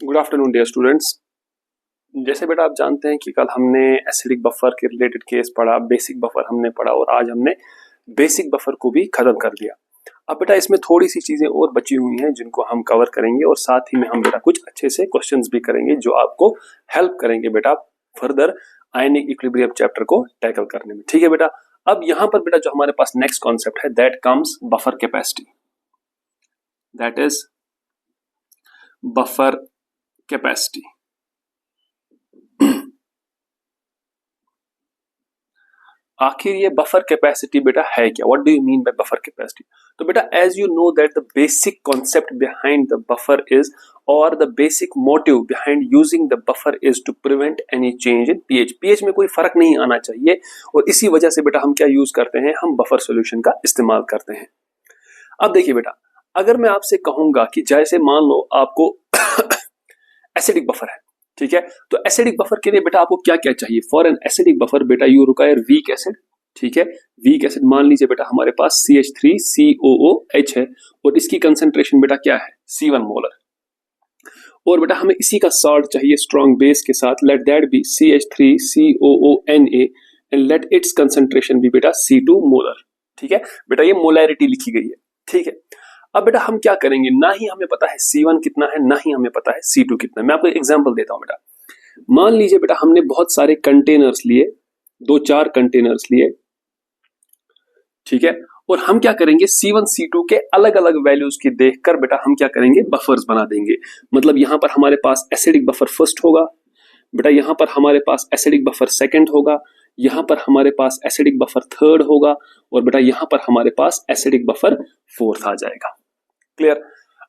Good afternoon dear students. जैसे बेटा आप जानते हैं कि कल हमने एसिडिक बफर के रिलेटेड केस पढ़ा, बेसिक बफर हमने पढ़ा और आज हमने बेसिक बफर को भी खत्म कर दिया। अब बेटा इसमें थोड़ी सी चीजें और बची हुई हैं जिनको हम कवर करेंगे और साथ ही में हम बेटा कुछ अच्छे से क्वेश्चंस भी करेंगे जो आपको हेल्प करेंगे बेटा फर्दर आयनिक इक्विलिब्रियम चैप्टर को टैकल करने में। ठीक है बेटा। अब यहां पर बेटा जो हमारे पास नेक्स्ट कॉन्सेप्ट है that comes buffer capacity, that is buffer capacity. आखिर ये बफर कैपेसिटी बेटा है क्या? What do you mean by buffer capacity? तो बेटा as you know that the basic concept behind the buffer is और the basic motive behind using the buffer is to prevent any change in pH. PH में कोई फर्क नहीं आना चाहिए और इसी वजह से बेटा हम क्या यूज करते हैं, हम बफर सॉल्यूशन का इस्तेमाल करते हैं। अब देखिए बेटा, अगर मैं आपसे कहूंगा कि जैसे मान लो आपको एसिडिक बफर है, ठीक है, तो एसिडिक बफर के लिए बेटा आपको क्या क्या चाहिए? फॉर एन एसिडिक बफर बेटा यू रिक्वायर वीक एसिड। ठीक है, वीक एसिड मान लीजिए बेटा हमारे पास CH3COOH है और इसकी कंसेंट्रेशन बेटा क्या है? C1 molar. और बेटा हमें इसी का सॉल्ट चाहिए स्ट्रॉन्ग बेस के साथ, let that be CH3COONA and let its concentration भी बेटा C2 मोलर। ठीक है बेटा, ये मोलैरिटी लिखी गई है। ठीक है, अब बेटा हम क्या करेंगे, ना ही हमें पता है C1 कितना है, ना ही हमें पता है C2 कितना है। मैं आपको एक एग्जांपल देता हूं बेटा। मान लीजिए बेटा हमने बहुत सारे कंटेनर्स लिए, 2-4 कंटेनर्स लिए, ठीक है, और हम क्या करेंगे C1 C2 के अलग अलग वैल्यूज की देखकर बेटा हम क्या करेंगे, बफर्स बना देंगे। मतलब यहां पर हमारे पास एसिडिक बफर फर्स्ट होगा बेटा, यहां पर हमारे पास एसिडिक बफर सेकंड होगा, यहां पर हमारे पास एसिडिक बफर थर्ड होगा और बेटा यहां पर हमारे पास एसिडिक बफर फोर्थ आ जाएगा। क्लियर?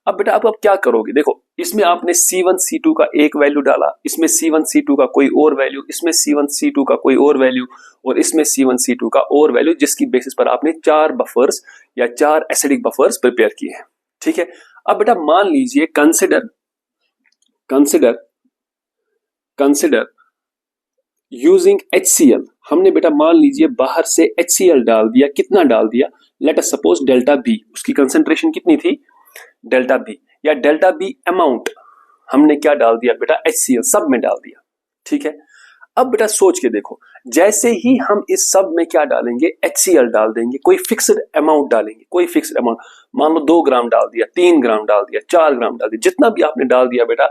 अब बेटा आप क्या करोगे, देखो इसमें आपने C1 C2 का एक वैल्यू डाला, इसमें C1 C2 का कोई और वैल्यू, इसमें C1 C2 का कोई और वैल्यू और इसमें C1 C2 का और वैल्यू, जिसकी बेसिस पर आपने 4 बफर्स या 4 एसिडिक बफर्स प्रिपेयर किए हैं। ठीक है, अब बेटा मान लीजिए कंसिडर यूजिंग HCl। हमने बेटा मान लीजिए बाहर से HCl डाल दिया, कितना डाल दिया? Let us suppose delta B, उसकी कंसेंट्रेशन कितनी थी? डेल्टा बी, या डेल्टा बी अमाउंट हमने क्या डाल दिया बेटा? HCl सब में डाल दिया। ठीक है, अब बेटा सोच के देखो, जैसे ही हम इस सब में क्या डालेंगे, HCl डाल देंगे, कोई फिक्स्ड अमाउंट डालेंगे, कोई फिक्स्ड अमाउंट, मान लो 2 ग्राम डाल दिया, 3 ग्राम डाल दिया, 4 ग्राम डाल दिया, जितना भी आपने डाल दिया बेटा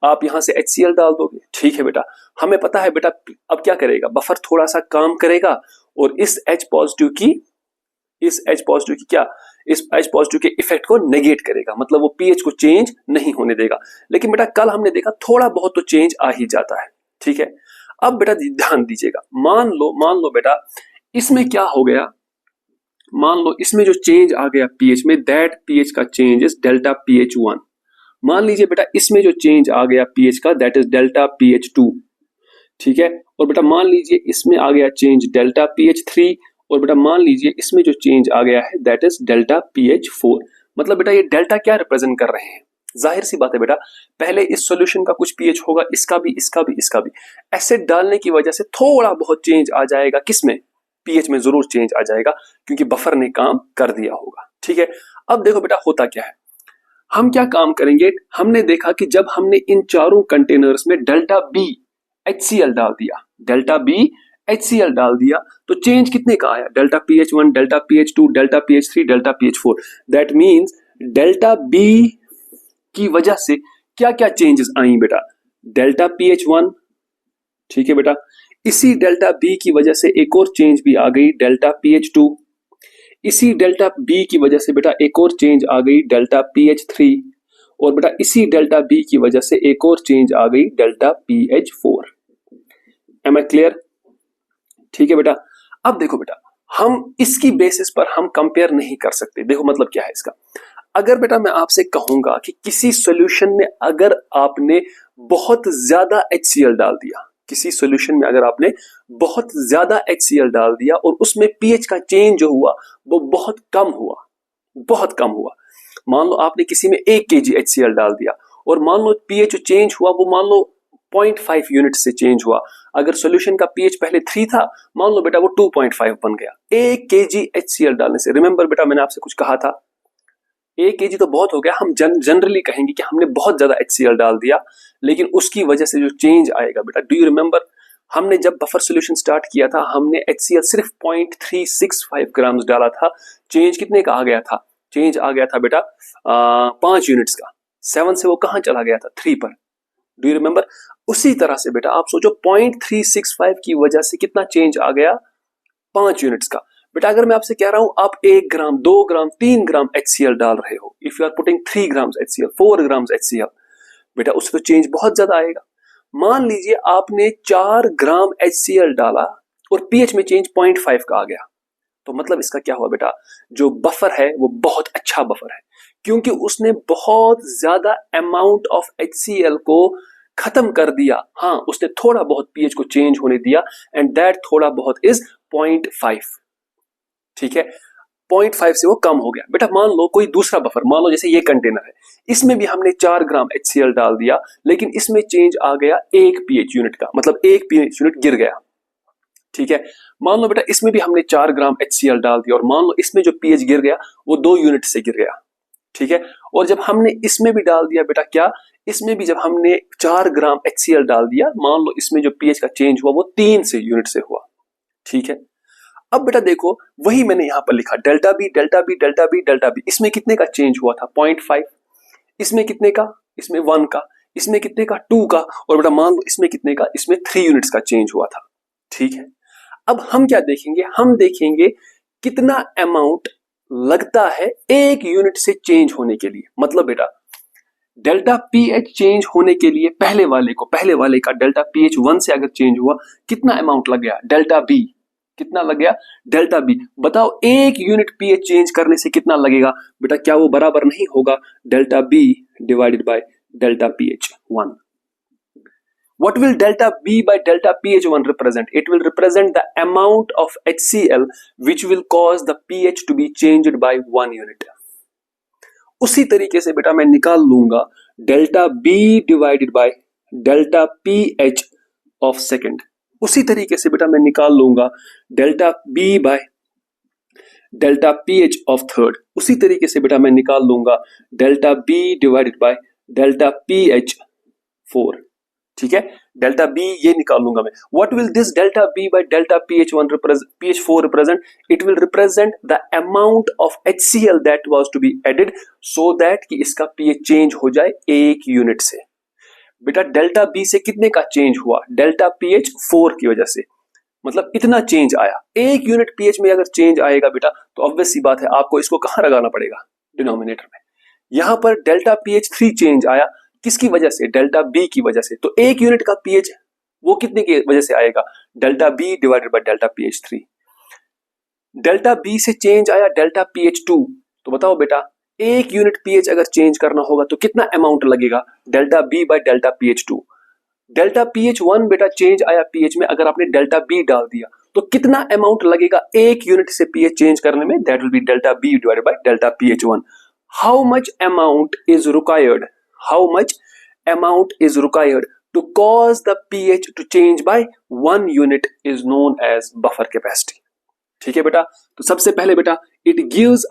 आप यहां से HCl डाल दोगे। ठीक है बेटा, हमें पता है बेटा अब क्या करेगा, बफर थोड़ा सा काम करेगा और इस H पॉजिटिव की क्या, इस H पॉजिटिव के इफेक्ट को नेगेट करेगा, मतलब वो पीएच को चेंज नहीं होने देगा। लेकिन बेटा कल हमने देखा थोड़ा बहुत तो चेंज आ ही जाता है। ठीक है, अब बेटा ध्यान दीजिएगा, मान लो बेटा इसमें क्या हो गया, मान लो इसमें जो चेंज आ गया पीएच में, दैट पीएच का चेंज इज डेल्टा pH1। मान लीजिए बेटा इसमें जो चेंज आ गया पीएच का, दैट इज डेल्टा pH2। ठीक है, और बेटा मान लीजिए इसमें आ गया चेंज डेल्टा pH3 और बेटा मान लीजिए इसमें जो चेंज आ गया है दैट इज डेल्टा pH4। मतलब बेटा ये डेल्टा क्या रिप्रेजेंट कर रहे हैं? जाहिर सी बात है बेटा, पहले इस सॉल्यूशन का कुछ पीएच होगा, इसका भी। एसिड डालने की वजह से थोड़ा बहुत चेंज आ जाएगा, किसमें? पीएच में जरूर चेंज आ जाएगा क्योंकि बफर ने काम कर दिया होगा। ठीक है, अब देखो बेटा होता क्या है, हम क्या काम करेंगे, हमने देखा कि जब हमने इन चारों कंटेनर्स में डेल्टा बी HCl डाल दिया तो चेंज कितने का आया? Delta pH1, delta pH2, delta pH3, delta pH4। That means delta B की वजह से क्या क्या चेंजेस आई बेटा? डेल्टा pH1, ठीक है बेटा, इसी डेल्टा बी की वजह से एक और चेंज भी आ गई, डेल्टा pH2, इसी डेल्टा बी की वजह से बेटा एक और चेंज आ गई, डेल्टा pH3, और बेटा इसी डेल्टा बी की वजह से एक और चेंज आ गई, delta pH4। M I clear? ठीक है बेटा, अब देखो बेटा हम इसकी बेसिस पर हम कंपेयर नहीं कर सकते। देखो मतलब क्या है इसका, अगर बेटा मैं आपसे कहूंगा कि किसी सॉल्यूशन में अगर आपने बहुत ज्यादा HCl डाल दिया, किसी सॉल्यूशन में अगर आपने बहुत ज्यादा HCl डाल दिया और उसमें पीएच का चेंज जो हुआ वो बहुत कम हुआ, मान लो आपने किसी में 1 kg HCl डाल दिया और मान लो पीएच चेंज हुआ वो मान लो 0.5 यूनिट से चेंज हुआ। अगर सॉल्यूशन का पीएच पहले 3 था, मान लो बेटा वो 2.5 बन गया 1 kg HCl डालने से। रिमेंबर बेटा मैंने आपसे कुछ कहा था, 1 kg तो बहुत हो गया, हम जनरली कहेंगे कि हमने बहुत ज्यादा HCl डाल दिया, लेकिन उसकी वजह से जो चेंज आएगा बेटा, डू यू रिमेंबर हमने जब बफर सॉल्यूशन स्टार्ट किया था हमने HCl सिर्फ 0.365 ग्राम्स डाला था, चेंज कितने का आ गया था? चेंज आ गया था बेटा 5 यूनिट्स का, 7 से वो कहां चला गया था? 3 पर। Do you remember? उसी तरह से बेटा आप सोचो 0.365 की वजह से कितना चेंज आ गया? 5 यूनिट्स का। बेटा अगर मैं आपसे कह रहा हूं आप 1 ग्राम 2 ग्राम 3 ग्राम HCl डाल रहे हो, if you are putting 3 grams HCl 4 grams HCl, बेटा उससे तो चेंज बहुत ज्यादा आएगा। मान लीजिए आपने 4 ग्राम HCl डाला और पीएच में चेंज 0.5 का आ गया, तो मतलब इसका क्या हुआ बेटा, जो बफर है वो बहुत अच्छा बफर है, क्योंकि उसने बहुत ज्यादा अमाउंट ऑफ HCl को खत्म कर दिया। हाँ, उसने थोड़ा बहुत पीएच को चेंज होने दिया, एंड दैट थोड़ा बहुत इज 0.5। ठीक है, 0.5 से वो कम हो गया। बेटा मान लो कोई दूसरा बफर, मान लो जैसे ये कंटेनर है, इसमें भी हमने 4 ग्राम HCl डाल दिया, लेकिन इसमें चेंज आ गया 1 पीएच यूनिट का, मतलब 1 पीएच यूनिट गिर गया। ठीक है, मान लो बेटा इसमें भी हमने 4 ग्राम HCl डाल दिया, और मान लो इसमें जो पीएच गिर गया वो 2 यूनिट से गिर गया। ठीक है, और जब हमने इसमें भी डाल दिया बेटा, क्या इसमें भी जब हमने 4 ग्राम HCl डाल दिया, मान लो इसमें जो पीएच का चेंज हुआ वो 3 से यूनिट से हुआ। ठीक है, अब बेटा देखो वही मैंने यहां पर लिखा delta B delta B delta B delta B, इसमें कितने का चेंज हुआ था? 0.5। इसमें कितने का? इसमें 1 का। इसमें कितने का? 2 का। और बेटा मान लो इसमें कितने का? इसमें 3 यूनिट्स का चेंज हुआ था। ठीक है, अब हम क्या देखेंगे? हम देखेंगे कितना अमाउंट लगता है 1 यूनिट से चेंज होने के लिए। मतलब बेटा डेल्टा पीएच चेंज होने के लिए पहले वाले का डेल्टा पीएच 1 से अगर चेंज हुआ, कितना अमाउंट लग गया? डेल्टा बी कितना लग गया? Delta B. बताओ 1 यूनिट पीएच चेंज करने से कितना लगेगा? बेटा क्या वो बराबर नहीं होगा delta B divided by delta pH 1? What will delta B by delta pH1 represent? It will represent the amount of HCl which will cause the pH to be changed by 1 unit. उसी तरीके से बेटा मैं निकाल लूंगा delta B divided by delta pH of second. उसी तरीके से बेटा मैं निकाल लूंगा delta B by delta pH of third. उसी तरीके से बेटा मैं निकाल लूंगा delta B divided by delta pH 4। ठीक है, डेल्टा बी ये निकाल लूंगा मैं। What will this delta B by delta pH1 pH4 represent? It will represent the amount of HCl that was to be added so that कि इसका pH change हो जाए 1 यूनिट से। बेटा डेल्टा बी से कितने का चेंज हुआ? डेल्टा pH4 की वजह से, मतलब इतना चेंज आया। 1 यूनिट pH में अगर चेंज आएगा बेटा तो ऑब्वियस सी बात है आपको इसको कहां लगाना पड़ेगा? डिनोमिनेटर में। यहां पर डेल्टा pH3 चेंज आया, किसकी वजह से? डेल्टा बी की वजह से। तो 1 यूनिट का पीएच वो कितने की वजह से आएगा? Delta B divided by delta pH3। Delta B से चेंज आया डेल्टा pH2, तो बताओ बेटा 1 यूनिट पीएच अगर चेंज करना होगा तो कितना अमाउंट लगेगा? Delta B by delta pH2। Delta pH1 बेटा चेंज आया पीएच में, अगर आपने डेल्टा बी डाल दिया तो कितना अमाउंट लगेगा 1 यूनिट से पीएच चेंज करने में? That will be delta B divided by delta pH1। How much amount is required? How much amount is required to cause the pH to change by 1 unit is known as buffer capacity. ठीक है बेटा, तो सबसे पहले बेटा it gives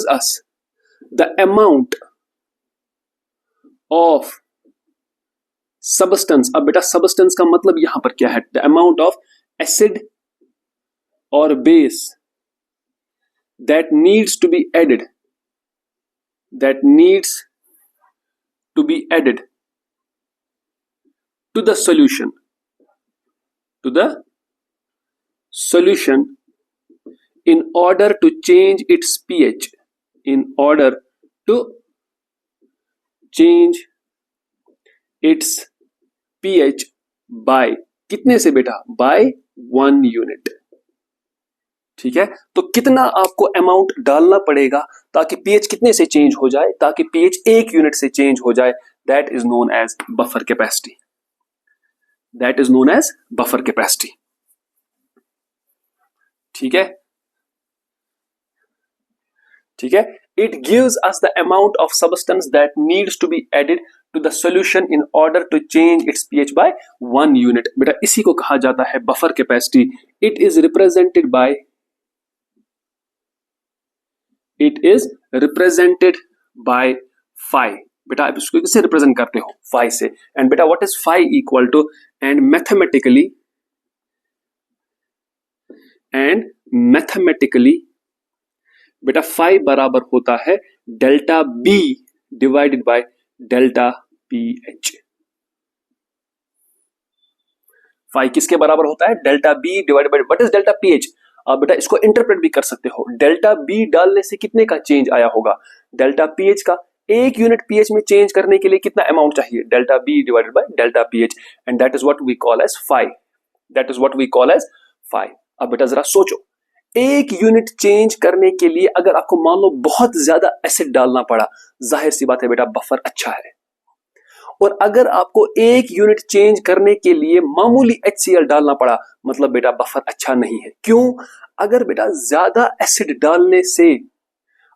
us the amount of substance। अब बेटा substance का मतलब यहां पर क्या है? the amount of acid or base that needs to be added to the solution in order to change its pH, by कितने से बेटा? by 1 unit। ठीक है, तो कितना आपको अमाउंट डालना पड़ेगा ताकि पीएच कितने से चेंज हो जाए? ताकि पीएच 1 यूनिट से चेंज हो जाए। That is known as buffer capacity. ठीक है, it gives us the amount of substance that needs to be added to the solution in order to change its pH by 1 unit. बेटा इसी को कहा जाता है buffer capacity. It is represented by it is represented by phi. बेटा आप इसको किससे रिप्रेजेंट करते हो? फाई से। एंड बेटा what is phi equal to? And mathematically बेटा फाई बराबर होता है delta B divided by delta P H. Phi किसके बराबर होता है? Delta B divided by what is delta P H? अब बेटा इसको इंटरप्रेट भी कर सकते हो, डेल्टा बी डालने से कितने का चेंज आया होगा? डेल्टा पी एच का। एक यूनिट पीएच में चेंज करने के लिए कितना अमाउंट चाहिए? Delta B divided by delta pH, and that is what we call as phi. That is what we call as phi. अब बेटा जरा सोचो, एक यूनिट चेंज करने के लिए अगर आपको मान लो बहुत ज्यादा एसिड डालना पड़ा, जाहिर सी बात है बेटा बफर अच्छा है। और अगर आपको एक यूनिट चेंज करने के लिए मामूली HCl डालना पड़ा, मतलब बेटा बफर अच्छा नहीं है। क्यों? अगर बेटा ज्यादा एसिड डालने से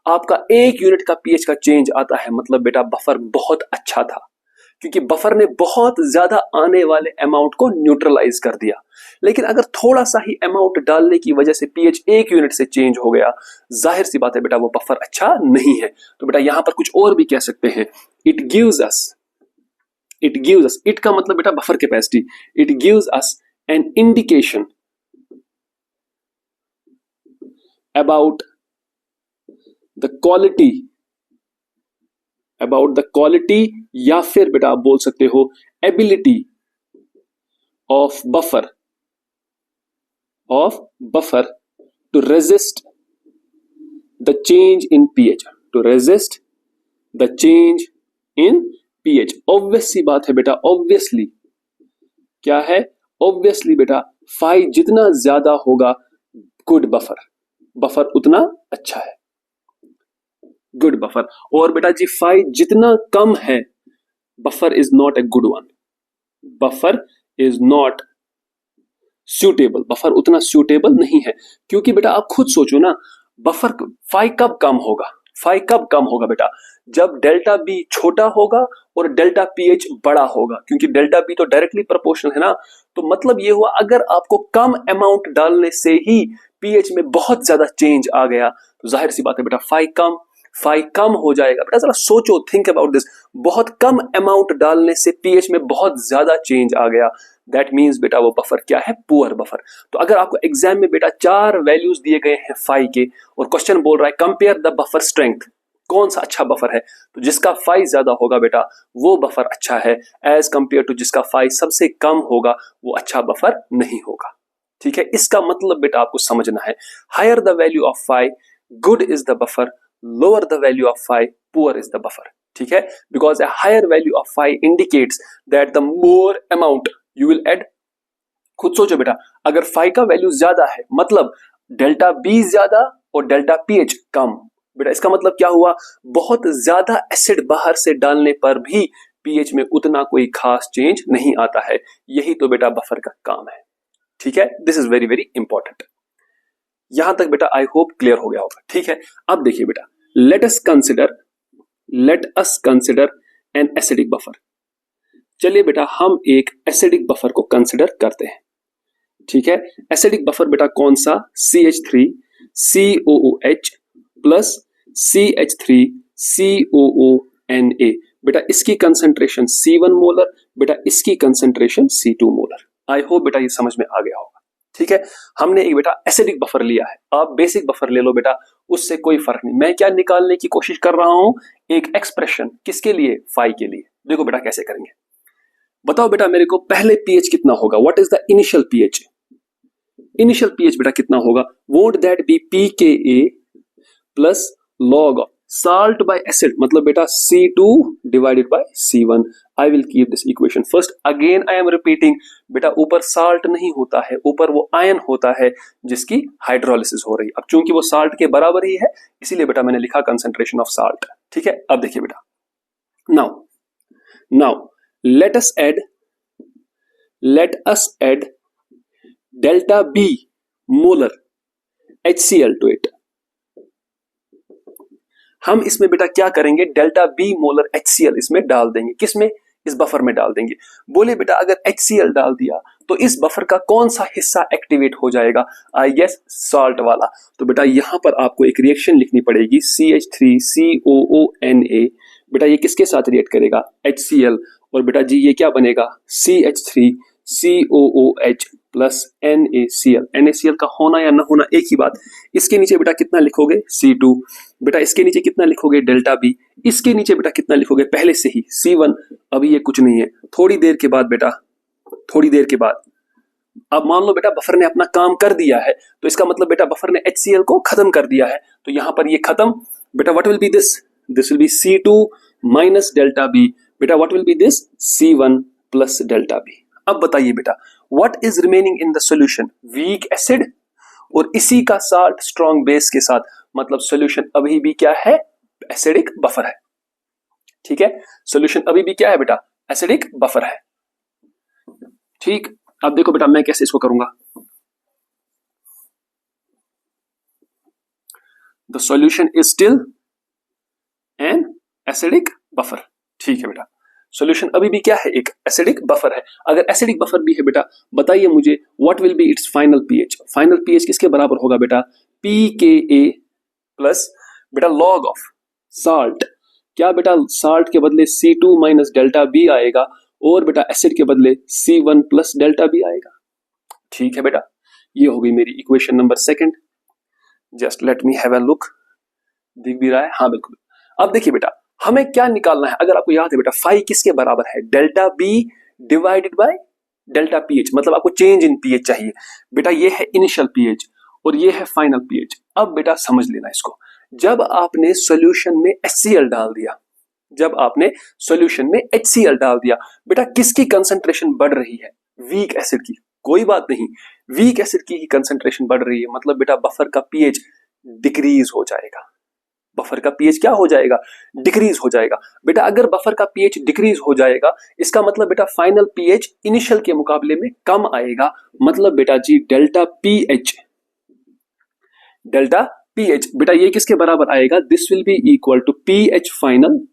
आपका एक यूनिट का पीएच का चेंज आता है, मतलब बेटा बफर बहुत अच्छा था, क्योंकि बफर ने बहुत ज्यादा आने वाले अमाउंट को न्यूट्रलाइज कर दिया। लेकिन अगर थोड़ा सा ही अमाउंट डालने की वजह से पीएच एक यूनिट से चेंज हो गया, जाहिर सी बात है बेटा वो बफर अच्छा नहीं है। तो बेटा यहां पर कुछ और भी कह सकते हैं, इट गिव्स अस, इट का मतलब बेटा buffer capacity, it gives us an indication about the quality, या फिर बेटा आप बोल सकते हो ability of buffer to resist the change in pH, pH. Obvious सी बात है बेटा, ऑब्वियसली क्या है? ऑब्वियसली बेटा फाई जितना ज्यादा होगा गुड बफर उतना अच्छा है, गुड बफर। और बेटा जी फाई जितना कम है, buffer is not a good one, buffer is not suitable, buffer उतना सूटेबल नहीं है। क्योंकि बेटा आप खुद सोचो ना, बफर फाई कब कम होगा बेटा? जब डेल्टा बी छोटा होगा और डेल्टा पीएच बड़ा होगा, क्योंकि डेल्टा बी तो डायरेक्टली प्रोपोर्शनल है ना। तो मतलब ये हुआ, अगर आपको कम अमाउंट डालने से ही पीएच में बहुत ज्यादा चेंज आ गया, तो जाहिर सी बात है बेटा फाई कम हो जाएगा। बेटा जरा सोचो, थिंक अबाउट दिस, बहुत कम अमाउंट डालने से पीएच में बहुत ज्यादा चेंज आ गया, दैट मीन्स बेटा वो बफर क्या है? Poor buffer. तो अगर आपको एग्जाम में बेटा 4 वैल्यूज दिए गए हैं फाई के, और क्वेश्चन बोल रहा है कंपेयर द बफर स्ट्रेंथ, कौन सा अच्छा बफर है, तो जिसका फाई ज्यादा होगा बेटा वो बफर अच्छा है, एज कंपेयर टू जिसका फाई सबसे कम होगा वो अच्छा बफर नहीं होगा। ठीक है, इसका मतलब बेटा आपको समझना है, higher the value of phi good is the buffer, lower the value of phi poor is the buffer. ठीक है, because a higher value of phi indicates that the more amount you will add. खुद सोचो बेटा, अगर phi का value ज्यादा है, मतलब डेल्टा बी ज्यादा और डेल्टा पीएच कम, बेटा इसका मतलब क्या हुआ? बहुत ज्यादा एसिड बाहर से डालने पर भी पीएच में उतना कोई खास चेंज नहीं आता है। यही तो बेटा बफर का काम है। ठीक है, this is very very important. यहां तक बेटा आई होप क्लियर हो गया होगा। ठीक है, अब देखिए बेटा, let us consider an acidic buffer. चलिए बेटा हम एक एसिडिक बफर को कंसिडर करते हैं। ठीक है, एसिडिक बफर बेटा कौन सा? CH3COOH plus CH3COONA। बेटा इसकी कंसंट्रेशन C1 मोलर, बेटा इसकी कंसंट्रेशन C2 मोलर। आई होप बेटा ये समझ में आ गया होगा। ठीक है, हमने एक बेटा एसिडिक बफर लिया है, आप बेसिक बफर ले लो बेटा, उससे कोई फर्क नहीं। मैं क्या निकालने की कोशिश कर रहा हूं? एक एक्सप्रेशन, किसके लिए? फाई के लिए। देखो बेटा कैसे करेंगे, बताओ बेटा मेरे को, पहले पीएच कितना होगा? What is the initial pH? Initial pH बेटा कितना होगा? Won't that be pKa plus log of salt by acid, मतलब बेटा C2 divided by C1। I will keep this equation first, again I am repeating, बेटा ऊपर salt नहीं होता है, ऊपर वो आयन होता है जिसकी हाइड्रोलिसिस हो रही है। अब चूंकि वो साल्ट के बराबर ही है, इसीलिए बेटा मैंने लिखा कंसंट्रेशन ऑफ साल्ट। ठीक है, अब देखिए बेटा, now let us add delta B molar HCl to it। हम इसमें बेटा क्या करेंगे? डेल्टा बी मोलर HCl इसमें डाल देंगे। किसमें? इस बफर में डाल देंगे। बोले बेटा अगर HCl डाल दिया तो इस बफर का कौन सा हिस्सा एक्टिवेट हो जाएगा? आई गेस सॉल्ट वाला। तो बेटा यहां पर आपको एक रिएक्शन लिखनी पड़ेगी, CH3COONA। बेटा ये किसके साथ रिएक्ट करेगा? HCl। और बेटा जी ये क्या बनेगा? CH3COOH plus NaCl। NaCl का होना या ना होना एक ही बात। इसके नीचे बेटा कितना लिखोगे? C2। बेटा इसके नीचे कितना लिखोगे? Delta B. इसके नीचे बेटा कितना लिखोगे? पहले से ही C1। अभी ये कुछ नहीं है। थोड़ी देर के बाद बेटा, थोड़ी देर के बाद अब मान लो बेटा बफर ने अपना काम कर दिया है, तो इसका मतलब बेटा बफर ने HCl को खत्म कर दिया है, तो यहां पर ये खत्म। बेटा what will be this? This will be C2 minus delta B. बेटा what will be this? C1 plus delta B. अब बताइए बेटा what is remaining in the solution? Weak acid और इसी का साल्ट स्ट्रॉन्ग बेस के साथ, मतलब सॉल्यूशन अभी भी क्या है? एसिडिक बफर है। ठीक है, सॉल्यूशन अभी भी क्या है बेटा? एसिडिक बफर है। ठीक, अब देखो बेटा मैं कैसे इसको करूंगा। The solution is still an acidic buffer. ठीक है बेटा, सॉल्यूशन अभी भी क्या है? एक एसिडिक बफर है। अगर एसिडिक बफर भी है बेटा, बताइए मुझे what will B it's final pH? Final pH किसके बराबर होगा बेटा? pKa प्लस बेटा लॉग ऑफ साल्ट। क्या बेटा साल्ट के बदले C2 माइनस डेल्टा बी आएगा और बेटा एसिड के बदले C1 प्लस डेल्टा बी आएगा। ठीक है बेटा, ये हो गई मेरी equation number second. Just let me have a look. दिख भी रहा है? हाँ बिल्कुल। अब देखिए बेटा हमें क्या निकालना है? अगर आपको याद है बेटा फाई किसके बराबर है? Delta B divided by delta pH, मतलब आपको चेंज इन पीएच चाहिए। बेटा ये है इनिशियल पीएच और ये है फाइनल पीएच। अब बेटा समझ लेना इसको, जब आपने सॉल्यूशन में HCl डाल दिया, जब आपने सॉल्यूशन में HCl डाल दिया, बेटा किसकी कंसंट्रेशन बढ़ रही है? वीक एसिड की। कोई बात नहीं, वीक एसिड की ही कंसंट्रेशन बढ़ रही है, मतलब बेटा बफर का पीएच डिक्रीज हो जाएगा। बफर का पीएच क्या हो जाएगा? डिक्रीज हो जाएगा। बेटा अगर बफर का पीएच डिक्रीज हो जाएगा, इसका मतलब बेटा फाइनल पीएच इनिशियल के मुकाबले में कम आएगा। मतलब बेटा जी डेल्टा पीएच, डेल्टा पीएच बेटा ये किसके बराबर आएगा? This will be equal to pH final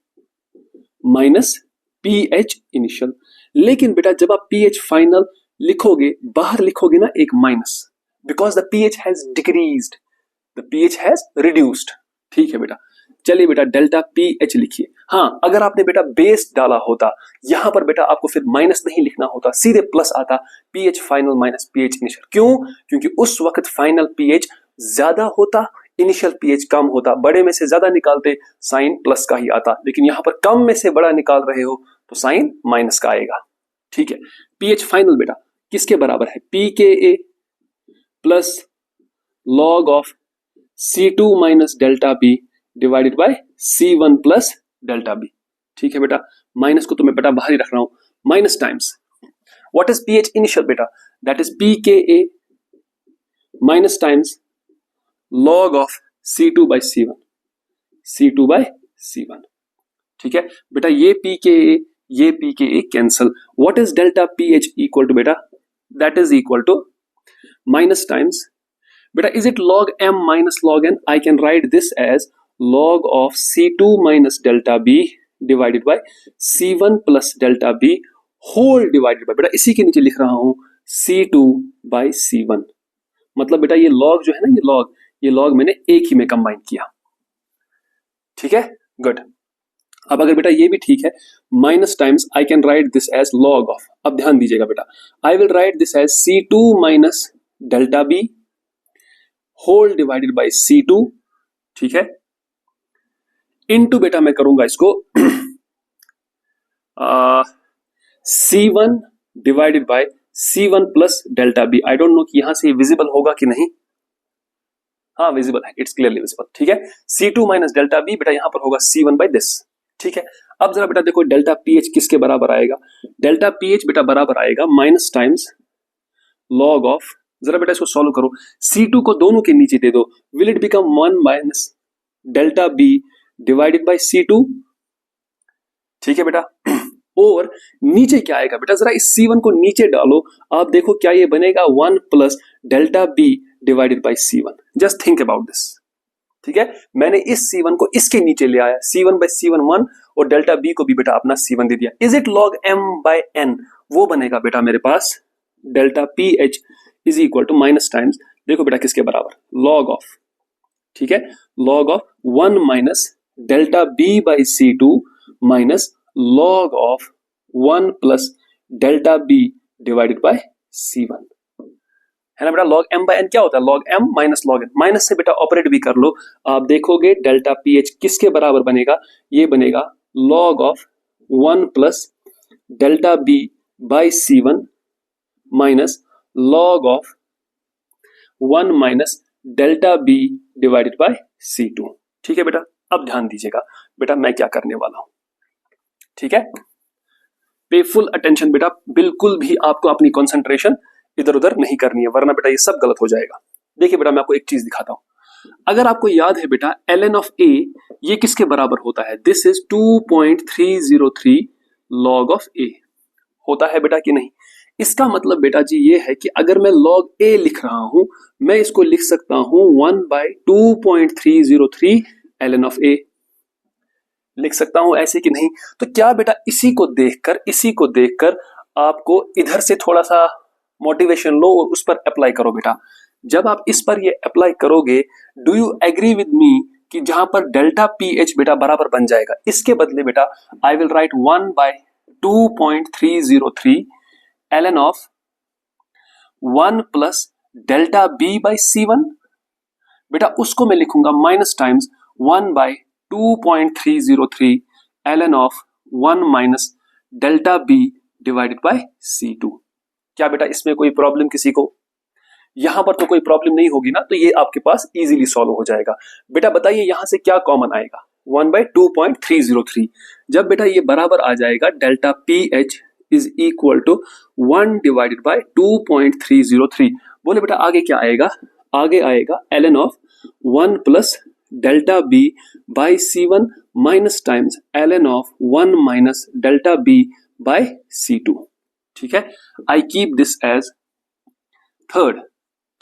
minus pH initial. लेकिन बेटा जब आप पीएच फाइनल लिखोगे, बाहर लिखोगे ना एक minus, because the pH has decreased, the pH has reduced. ठीक है बेटा, चलिए बेटा डेल्टा पीएच लिखिए। हाँ, अगर आपने बेटा बेस डाला होता, यहां पर बेटा आपको फिर माइनस नहीं लिखना होता, सीधे प्लस आता, pH final minus pH initial. क्यों? क्योंकि उस वक्त फाइनल पीएच ज्यादा होता, इनिशियल पीएच कम होता। बड़े में से ज्यादा निकालते, साइन प्लस का ही आता, लेकिन यहां पर कम में से बड़ा निकाल रहे हो तो साइन माइनस का आएगा। ठीक है, पीएच फाइनल बेटा किसके बराबर है? pKa plus log of C2 minus delta B divided by C1 plus delta B. ठीक है बेटा, माइनस को तो मैं बेटा बाहर ही रख रहा हूं, minus times what is pH initial बेटा? That is pKa minus times log of C2 by C1, C2 by C1। ठीक है बेटा, ये pKa cancel. What is delta pH equal to बेटा? That is equal to minus times बेटा is it log m minus log n? I can write this as log of C2 minus delta b divided by C1 plus delta b whole divided by, बेटा इसी के नीचे लिख रहा हूं C2 by C1। मतलब बेटा ये log जो है ना, ये log मैंने एक ही में कंबाइन किया। ठीक है, गुड। अब अगर बेटा ये भी ठीक है, minus times I can write this as log of, अब ध्यान दीजिएगा बेटा, I will write this as C2 minus delta B whole divided by C2। ठीक है, इनटू बेटा मैं करूंगा इसको C1 divided by C1 plus delta B. I don't know कि यहां से विजिबल होगा कि नहीं। हाँ विजिबल है, इट्स क्लियरली विजिबल। ठीक है, C2 माइनस डेल्टा बी बेटा यहां पर होगा C1 बाय दिस। ठीक है, अब जरा बेटा देखो डेल्टा पीएच किसके बराबर आएगा? डेल्टा पीएच बेटा बराबर आएगा माइनस टाइम्स लॉग ऑफ, जरा बेटा इसको सॉल्व करो, C2 को दोनों के नीचे दे दो, will it become 1 minus delta B divided by C2। ठीक है बेटा, और नीचे क्या आएगा बेटा? जरा इस C1 को नीचे डालो, आप देखो क्या ये बनेगा? 1 plus delta B divided by C1। Just think about this. ठीक है, मैंने इस C1 को इसके नीचे ले आया, C1 बाय C1 1, और डेल्टा बी को भी बेटा अपना C1 दे दिया। Is it log m by n? वो बनेगा बेटा मेरे पास delta P H is equal to minus times, देखो बेटा किसके बराबर, लॉग ऑफ, ठीक है, log of 1 minus delta B by C two minus log of 1 plus delta B divided by C1, है ना बेटा। log m बाय n क्या होता है, log m minus log n, minus से बेटा ऑपरेट भी कर लो, आप देखोगे डेल्टा पी एच किसके बराबर बनेगा, ये बनेगा log of 1 plus delta B by C1 minus log of 1 minus delta B divided by C2, ठीक है बेटा। अब ध्यान दीजिएगा बेटा मैं क्या करने वाला हूं, ठीक है, पे फुल अटेंशन बेटा, बिल्कुल भी आपको अपनी कंसंट्रेशन इधर उधर नहीं करनी है, वरना बेटा ये सब गलत हो जाएगा। देखिए बेटा मैं आपको एक चीज दिखाता हूं, अगर आपको याद है बेटा ln ऑफ a ये किसके बराबर होता है, this is 2.303 log of a, होता है बेटा कि नहीं। इसका मतलब बेटा जी ये है कि अगर मैं log a लिख रहा हूं, मैं इसको लिख सकता हूं 1/2.303 ln ऑफ a, लिख सकता हूं ऐसे कि नहीं। तो क्या बेटा इसी को देखकर आपको इधर से थोड़ा सा मोटिवेशन लो और उस पर अप्लाई करो बेटा। जब आप इस पर ये अप्लाई करोगे, do you agree with me कि जहां पर डेल्टा पी एच बेटा बराबर बन जाएगा, इसके बदले बेटा I will write 1/2.303 ln of 1 plus delta B by C1, बेटा उसको मैं लिखूंगा minus times 1/2.303 ln of 1 minus delta B divided by C2। क्या बेटा इसमें कोई प्रॉब्लम किसी को, यहां पर तो कोई प्रॉब्लम नहीं होगी ना, तो ये आपके पास इजीली सॉल्व हो जाएगा। बेटा बताइए यहां से क्या कॉमन आएगा, 1/2.303, जब बेटा ये बराबर आ जाएगा delta P H is equal to 1 divided by 2.303, बोले बेटा आगे क्या आएगा, आगे आएगा ln of 1 plus delta B by C1 minus times ln of 1 minus delta B by C2, ठीक है। I keep this as third,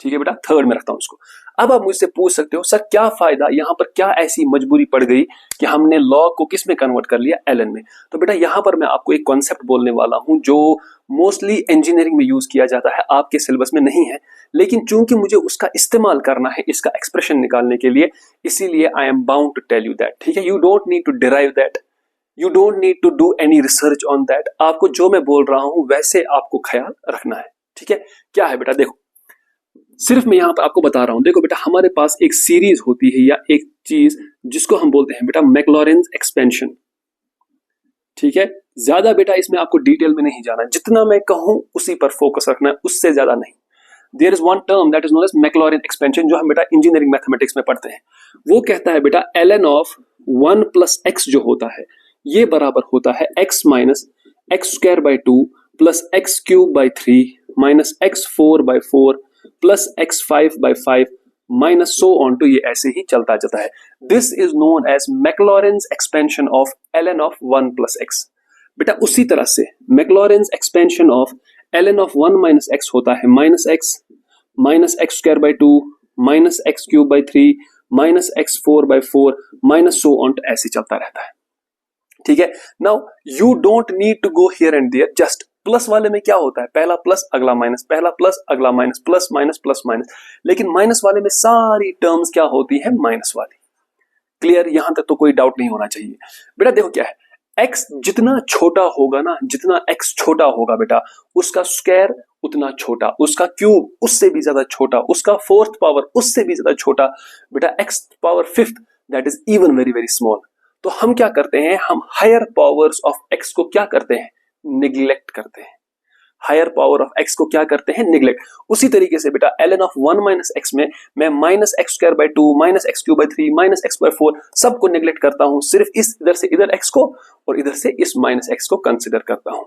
ठीक है बेटा, थर्ड में रखता हूं इसको। अब आप मुझसे पूछ सकते हो सर क्या फायदा, यहां पर क्या ऐसी मजबूरी पड़ गई कि हमने लॉग को किस में कन्वर्ट कर लिया, ln में। तो बेटा यहां पर मैं आपको एक कॉन्सेप्ट बोलने वाला हूं जो मोस्टली इंजीनियरिंग में यूज किया जाता है, आपके सिलेबस में नहीं है, लेकिन चूंकि मुझे उसका इस्तेमाल करना है इसका एक्सप्रेशन निकालने के लिए, इसीलिए I am bound to tell you that, ठीक है। You don't need to derive that, you don't need to do any research on that, आपको जो मैं बोल रहा हूं वैसे आपको ख्याल रखना है, ठीक है। क्या है बेटा, देखो सिर्फ मैं यहां पर आपको बता रहा हूं, देखो बेटा हमारे पास एक सीरीज होती है या एक चीज जिसको हम बोलते हैं बेटा मैक्लॉरेंस एक्सपेंशन, ठीक है। ज्यादा बेटा इसमें आपको डिटेल में नहीं जाना, जितना मैं कहूं उसी पर फोकस रखना है, उससे ज्यादा नहीं। There is one term that is known as Maclaurin expansion, जो हम बेटा इंजीनियरिंग मैथमेटिक्स में पढ़ते हैं। वो कहता है बेटा ln ऑफ 1 प्लस एक्स जो होता है ये बराबर होता है x minus X square by 2 plus X cube by 3 minus X 4 by 4 plus X 5 by 5 minus so on to, ये ऐसे ही चलता जाता है। This is known as Maclaurin's expansion of ln of 1 plus X. बेटा उसी तरह से Maclaurin's expansion of ln of 1 minus X होता है minus X square by 2 minus X cube by 3 minus X 4 by 4 minus so on, ऐसे चलता रहता है, ठीक है। Now you don't need to go here and there, just plus वाले में क्या होता है, पहला प्लस अगला माइनस, पहला प्लस अगला minus, plus minus plus minus, लेकिन माइनस वाले में सारी टर्म्स क्या होती है, माइनस वाली। क्लियर, यहां तक तो कोई डाउट नहीं होना चाहिए। बेटा देखो क्या है, x जितना छोटा होगा ना, जितना x छोटा होगा बेटा उसका स्क्वायर उतना छोटा, उसका क्यूब उससे भी ज्यादा छोटा, उसका फोर्थ पावर उससे भी ज्यादा छोटा, बेटा x power fifth that is even very very small. तो हम क्या करते हैं, हम हायर पावर्स ऑफ x को क्या करते हैं, निग्लेक्ट करते हैं। हायर पावर ऑफ x को क्या करते हैं, निग्लेक्ट। उसी तरीके से बेटा ln ऑफ 1 माइनस एक्स में मैं minus X square by 2 minus X cube by 3 minus x by 4 सबको निग्लेक्ट करता हूं, सिर्फ इस इधर से इधर x को और इधर से इस माइनस x को कंसिडर करता हूं।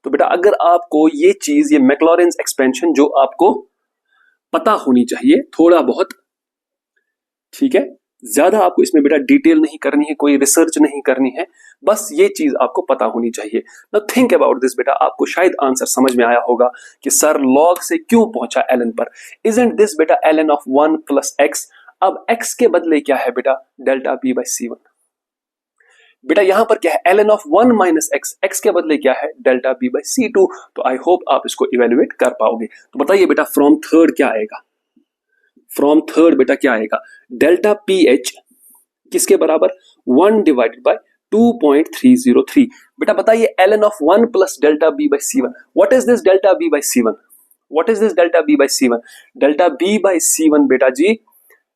तो बेटा अगर आपको ये चीज, ये मैक्लॉरेंस एक्सपेंशन जो आपको पता होनी चाहिए थोड़ा बहुत, ठीक है, ज्यादा आपको इसमें बेटा डिटेल नहीं करनी है, कोई रिसर्च नहीं करनी है, बस ये चीज आपको पता होनी चाहिए। नाउ थिंक अबाउट दिस बेटा, आपको शायद आंसर समझ में आया होगा कि सर लॉग से क्यों पहुंचा ln पर। इजंट दिस बेटा ln ऑफ 1 प्लस एक्स, अब x के बदले क्या है बेटा, डेल्टा b बाई C1। बेटा यहाँ पर क्या है, ln of 1 minus x, x के बदले क्या है, डेल्टा बी बाई C2। तो आई होप आप इसको इवेल्युएट कर पाओगे। तो बताइए बेटा फ्रॉम थर्ड क्या आएगा, फ्रॉम थर्ड बेटा क्या आएगा, डेल्टा पी एच किसके बराबर, 1 डिवाइडेड बाय 2.303। बेटा बताइए ln of 1 plus delta B by C1, what is this delta B by C1, what is this delta B by C1, delta B by C1 बेटा जी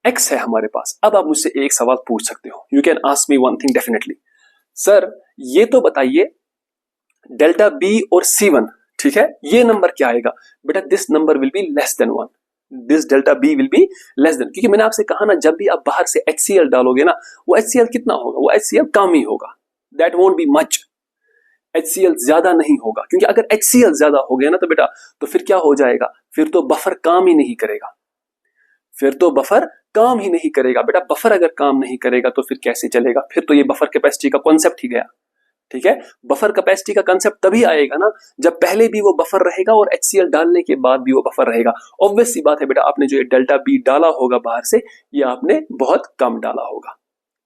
x है हमारे पास। अब आप मुझसे एक सवाल पूछ सकते हो, you can ask me one thing definitely, sir ये तो बताइए डेल्टा बी और C1, ठीक है, ये नंबर क्या आएगा, बेटा this number will be less than 1, this delta B will be less than, क्योंकि मैंने आपसे कहा ना जब भी आप बाहर से HCl डालोगे ना, वो HCl कितना होगा, वो HCl कम ही होगा, that won't be much, HCl ज्यादा नहीं होगा, क्योंकि अगर HCl ज्यादा हो गया ना तो बेटा तो फिर क्या हो जाएगा, फिर तो बफर काम ही नहीं करेगा, फिर तो बफर काम ही नहीं करेगा। बेटा बफर अगर काम नहीं करेगा तो फिर कैसे चलेगा, फिर तो ये बफर कैपेसिटी का कॉन्सेप्ट ही गया, ठीक है। बफर कैपेसिटी का कंसेप्ट तभी आएगा ना जब पहले भी वो बफर रहेगा और HCl डालने के बाद भी वो बफर रहेगा। ऑब्वियस सी बात है बेटा, आपने जो ये डेल्टा बी डाला होगा बाहर से, ये आपने बहुत कम डाला होगा,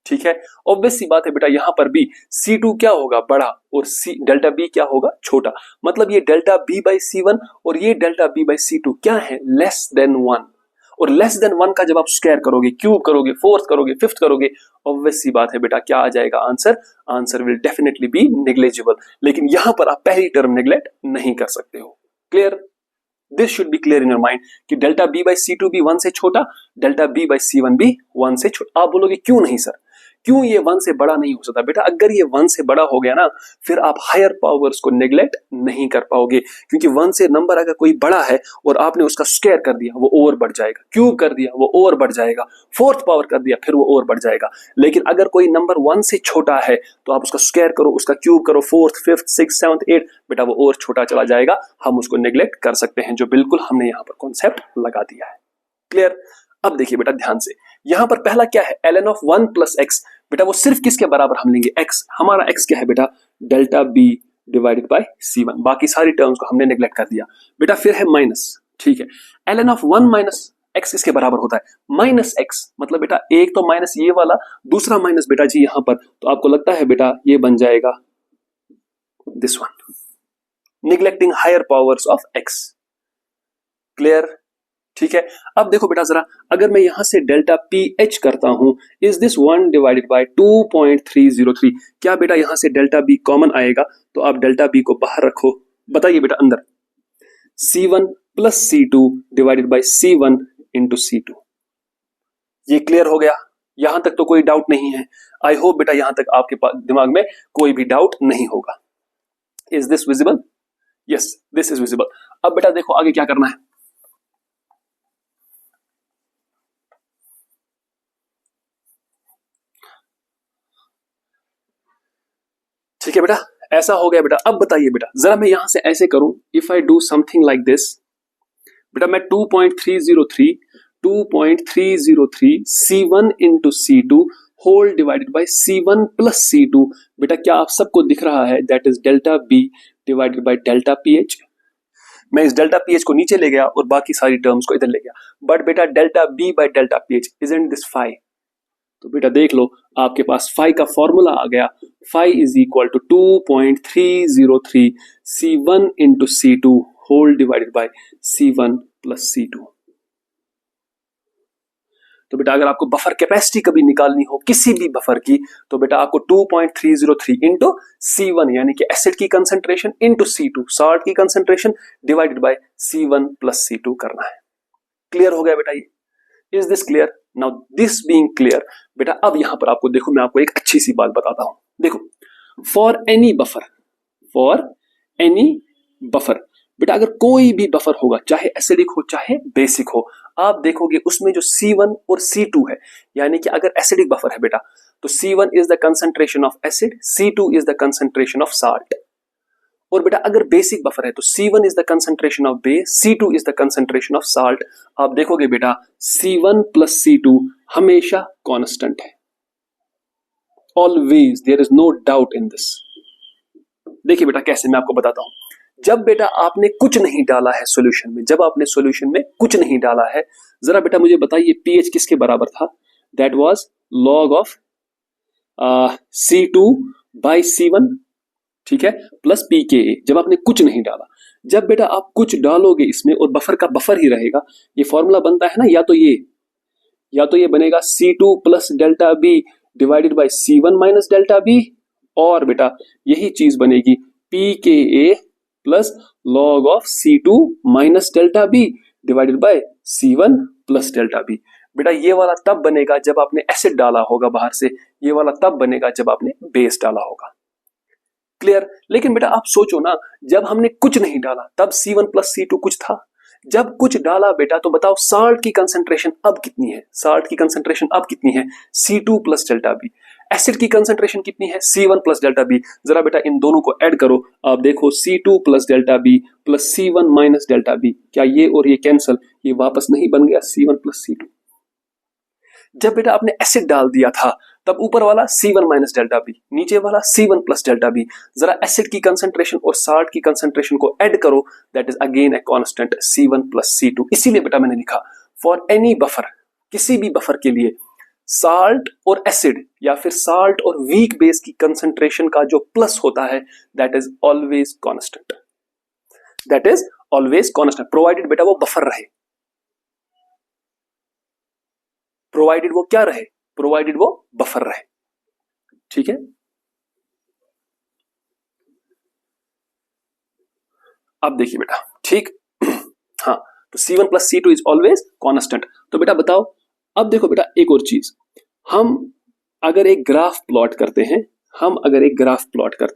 ठीक है। ऑब्वियस सी बात है बेटा, यहां पर भी C2 क्या होगा, बड़ा, और डेल्टा बी क्या होगा, छोटा। मतलब ये डेल्टा बी बाई C1 और ये डेल्टा बी बाई C2 क्या है, लेस देन 1। और लेस देन 1 का जब आप स्क्वायर करोगे, क्यूब करोगे, फोर्थ करोगे, फिफ्थ करोगे, ऑब्वियस सी बात है बेटा क्या आ जाएगा answer, answer will definitely be negligible. लेकिन यहां पर आप पहली टर्म नेग्लेक्ट नहीं कर सकते हो। Clear, this should be clear in your mind कि डेल्टा बी बाई C2 भी 1 से छोटा, डेल्टा बी बाई C1 भी 1 से छोटा। आप बोलोगे क्यों नहीं सर, क्यों ये 1 से बड़ा नहीं हो सकता, बेटा अगर ये 1 से बड़ा हो गया ना फिर आप हायर पावर्स को नेग्लेक्ट नहीं कर पाओगे, क्योंकि 1 से नंबर अगर कोई बड़ा है और आपने उसका स्क्वायर कर दिया वो और बढ़ जाएगा, क्यूब कर दिया वो और बढ़ जाएगा, फोर्थ पावर कर दिया फिर वो और बढ़ जाएगा। लेकिन अगर कोई नंबर 1 से छोटा है तो आप उसका स्क्वायर करो, उसका क्यूब करो, fourth, fifth, six, seventh, eight, बेटा वो और छोटा चला जाएगा, हम उसको नेग्लेक्ट कर सकते हैं, जो बिल्कुल हमने यहाँ पर कॉन्सेप्ट लगा दिया है। क्लियर। अब देखिए बेटा ध्यान से, यहां पर पहला क्या है, ln ऑफ 1 प्लस एक्स, बेटा वो सिर्फ किसके बराबर हम लेंगे, x, हमारा x क्या है बेटा, delta b divided by C1, बाकी सारी टर्म्स को हमने नेग्लेक्ट कर दिया। बेटा फिर है माइनस, ठीक है, ln ऑफ 1 माइनस एक्स किसके बराबर होता है, माइनस एक्स, मतलब बेटा एक तो माइनस ये वाला, दूसरा माइनस बेटा जी यहां पर, तो आपको लगता है बेटा ये बन जाएगा this one, neglecting higher powers of x। Clear, ठीक है। अब देखो बेटा जरा, अगर मैं यहां से डेल्टा पी एच करता हूं, इज दिस 1 डिवाइडेड बाय 2.303, क्या बेटा यहां से डेल्टा बी कॉमन आएगा, तो आप डेल्टा बी को बाहर रखो, बताइए बेटा अंदर C1 plus C2 divided by C1 into C2। ये क्लियर हो गया, यहां तक तो कोई डाउट नहीं है। आई होप बेटा यहां तक आपके दिमाग में कोई भी डाउट नहीं होगा। Is this visible, yes this is visible. अब बेटा देखो आगे क्या करना है, ठीक है बेटा, ऐसा हो गया बेटा। अब बताइए बेटा जरा मैं यहां से ऐसे करूं, if I do something like this, बेटा मैं 2.303 C1 into C2 whole divided by C1 plus C2, बेटा क्या आप सबको दिख रहा है, that is delta B divided by delta pH. मैं इस डेल्टा पीएच को नीचे ले गया और बाकी सारी टर्म्स को इधर ले गया, बट बेटा delta B by delta pH isn't this phi, तो बेटा देख लो आपके पास फाई का फॉर्मूला आ गया, phi is equal to 2.303 C1 into C2 whole divided by C1 plus C2। तो बेटा अगर आपको बफर कैपेसिटी कभी निकालनी हो किसी भी बफर की, तो बेटा आपको 2.303 इंटू C1 यानी कि एसिड की कंसंट्रेशन इंटू C2 सॉल्ट की concentration divided by C1 plus C2 करना है। क्लियर हो गया बेटा ये, is this clear. Now this being clear, बेटा अब यहां पर आपको देखो मैं आपको एक अच्छी सी बात बताता हूं, देखो फॉर एनी बफर, बेटा अगर कोई भी बफर होगा चाहे एसिडिक हो चाहे बेसिक हो, आप देखोगे उसमें जो C1 और C2 है, यानी कि अगर एसिडिक बफर है बेटा तो C1 is the concentration of acid, C2 is the concentration of salt, और बेटा अगर बेसिक बफर है तो C1 is the concentration of base, C2 is the concentration of salt. आप देखोगे बेटा C1 प्लस C2 हमेशा कांस्टेंट है, always, there is no doubt in this. देखिए बेटा कैसे, मैं आपको बताता हूं, जब बेटा आपने कुछ नहीं डाला है सॉल्यूशन में, जब आपने सॉल्यूशन में कुछ नहीं डाला है, जरा बेटा मुझे बताइए पीएच किसके बराबर था, that was log of C2/C1, ठीक है, प्लस pKa, जब आपने कुछ नहीं डाला। जब बेटा आप कुछ डालोगे इसमें और बफर का बफर ही रहेगा, ये फॉर्मूला बनता है ना, या तो ये बनेगा C2 plus delta B divided by C1 minus delta B, और बेटा यही चीज बनेगी pKa plus log of C2 minus delta B divided by C1 plus delta B. बेटा ये वाला तब बनेगा जब आपने एसिड डाला होगा बाहर से, ये वाला तब बनेगा जब आपने बेस डाला होगा। क्लियर? लेकिन बेटा आप सोचो ना, जब हमने कुछ नहीं डाला तब C1 प्लस C2 कुछ था। जब कुछ डाला बेटा तो बताओ साल्ट की कंसंट्रेशन अब कितनी है? साल्ट की कंसंट्रेशन अब कितनी है? C2 plus delta B. Acid की कंसंट्रेशन कितनी है? C1 plus delta B. जरा बेटा इन दोनों को ऐड करो, आप देखो C2 plus delta B plus C1 minus delta B, क्या ये और ये कैंसल, ये वापस नहीं बन गया C1 प्लस C2? जब बेटा आपने एसिड डाल दिया था तब ऊपर वाला C1 माइनस डेल्टा बी, नीचे वाला C1 प्लस डेल्टा बी। जरा एसिड की कंसंट्रेशन और साल्ट की कंसंट्रेशन को ऐड करो, that is again a constant C1 plus C2। इसीलिए बेटा मैंने लिखा फॉर एनी बफर, किसी भी बफर के लिए साल्ट और एसिड या फिर साल्ट और वीक बेस की कंसंट्रेशन का जो प्लस होता है that is always constant, that is always constant, provided बेटा वो बफर रहे, प्रोवाइडेड वो क्या रहे, प्रोवाइडेड वो बफर रहे। ठीक है, अब देखिए बेटा, ठीक, हाँ, तो C1 plus C2 is always constant. तो बेटा बताओ, अब देखो बेटा एक और चीज, हम अगर एक ग्राफ प्लॉट करते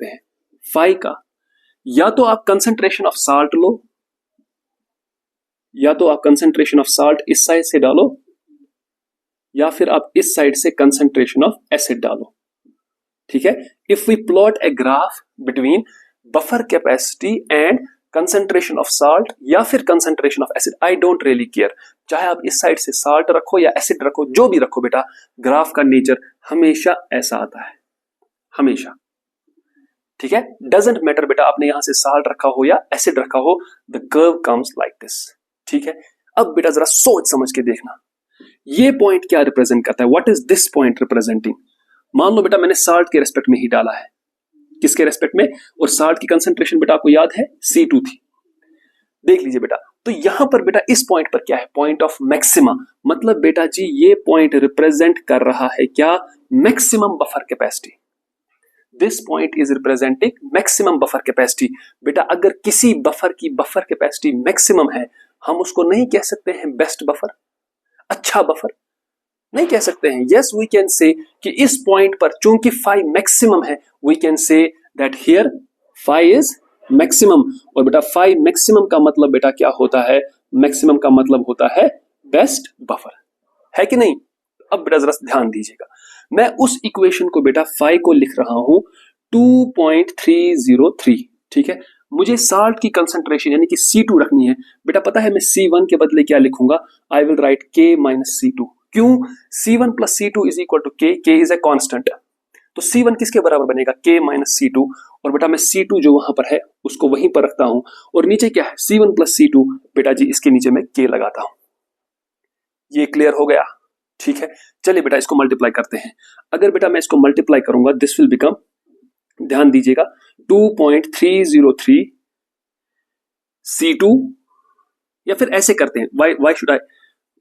हैं, फाई का, या तो आप कंसंट्रेशन ऑफ साल्ट लो, या तो आप कंसंट्रेशन ऑफ साल्ट इस साइड से डालो, या फिर आप इस साइड से कंसंट्रेशन ऑफ एसिड डालो। ठीक है, if we plot a graph between buffer capacity and concentration of salt या फिर concentration of acid, I don't really care, चाहे आप इस साइड से साल्ट रखो या एसिड रखो, जो भी रखो बेटा, ग्राफ का नेचर हमेशा ऐसा आता है, हमेशा। ठीक है, डजंट मैटर बेटा आपने यहां से साल्ट रखा हो या एसिड रखा हो, the curve comes like this. ठीक है, अब बेटा जरा सोच समझ के देखना, ये पॉइंट क्या रिप्रेजेंट करता है, what is this point representing? मान लो बेटा मैंने साल्ट के रेस्पेक्ट में ही डाला है, किसके रेस्पेक्ट में, और साल्ट की कंसंट्रेशन बेटा आपको याद है C2 थी। देख लीजिए बेटा, तो यहां पर बेटा इस पॉइंट पर क्या है, पॉइंट ऑफ मैक्सिमा, मतलब बेटा जी ये पॉइंट रिप्रेजेंट कर रहा है क्या, maximum buffer capacity. This point is representing maximum buffer capacity. बेटा अगर किसी बफर की बफर कैपेसिटी मैक्सिमम है, हम उसको नहीं कह सकते हैं बेस्ट बफर, अच्छा बफर, नहीं कह सकते हैं। यस वी कैन से कि इस पॉइंट पर चूंकि फाई मैक्सिमम है, we can say that here phi is maximum. और बेटा फाई मैक्सिमम का मतलब बेटा क्या होता है, मैक्सिमम का मतलब होता है बेस्ट बफर, है कि नहीं? अब बेटा जरा ध्यान दीजिएगा, मैं उस इक्वेशन को बेटा फाई को लिख रहा हूं 2.303। ठीक है, मुझे साल्ट की कंसंट्रेशन यानी कि C2 रखनी है। बेटा पता है मैं C1 के बदले क्या लिखूंगा, I will write K minus C2। क्यों? C1 plus C2 is equal to K, K is a constant, तो C1 किसके बराबर बनेगा, K माइनस C2। और बेटा मैं C2 जो वहां पर है उसको वहीं पर रखता हूं, और नीचे क्या है C1 प्लस C2, बेटा जी इसके नीचे मैं K लगाता हूं। ये क्लियर हो गया? ठीक है, चलिए बेटा इसको मल्टीप्लाई करते हैं। अगर बेटा मैं इसको मल्टीप्लाई करूंगा, दिस विल बिकम, ध्यान दीजिएगा, 2.303 C2, या फिर ऐसे करते हैं,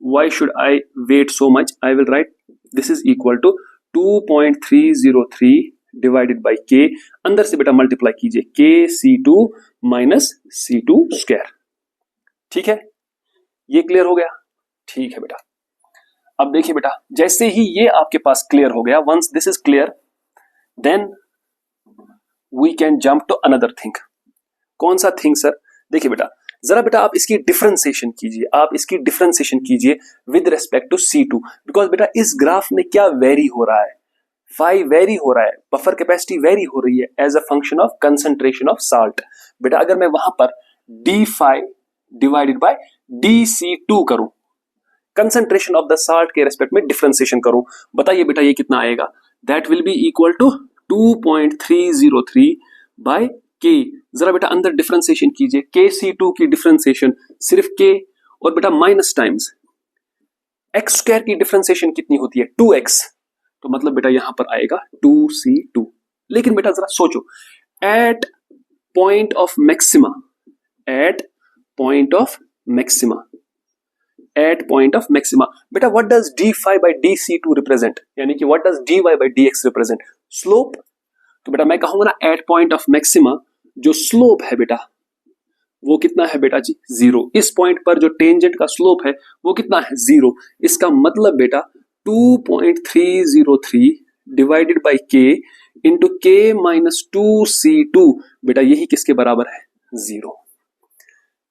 why should I wait so much, I will write this is equal to 2.303 divided by K, अंदर से बेटा मल्टीप्लाई कीजिए, K C2 minus C2 square. ठीक है, ये क्लियर हो गया? ठीक है बेटा, अब देखिए बेटा, जैसे ही ये आपके पास क्लियर हो गया, once this is clear, then we can jump to another thing. कौन सा थिंग सर? देखिए बेटा, जरा बेटा आप इसकी डिफरेंशिएशन कीजिए, with respect to C2, because बेटा इस ग्राफ में क्या वेरी हो रहा है, फाई वेरी हो रहा है, बफर कैपेसिटी वेरी हो रही है as a function of concentration of salt. बेटा अगर मैं वहां पर d phi divided by dC2 करूं, कंसंट्रेशन ऑफ द साल्ट के रेस्पेक्ट में डिफरेंशिएशन करूं, बताइए बेटा ये कितना आएगा, that will be equal to 2.303 by K। जरा बेटा अंदर डिफरेंशिएशन कीजिए, KC2 की डिफरेंशिएशन सिर्फ K, और बेटा माइनस टाइम्स x स्क्वायर की डिफरेंशिएशन कितनी होती है, 2x, तो तो मतलब बेटा यहां पर आएगा 2C2। लेकिन बेटा जरा सोचो, at point of maxima, at point of maxima, at point of maxima, बेटा what does d5 by dc2 represent, यानी कि what does dy by dx represent? Slope. तो बेटा मैं कहूंगा ना एट पॉइंट ऑफ मैक्सिमा जो स्लोप है बेटा वो कितना है बेटा जी? 0। इस पॉइंट पर जो टेंजेंट का स्लोप है वो कितना है? 0। इसका मतलब बेटा 2.303 divided by k into k minus 2c2, बेटा यही किसके बराबर है? 0।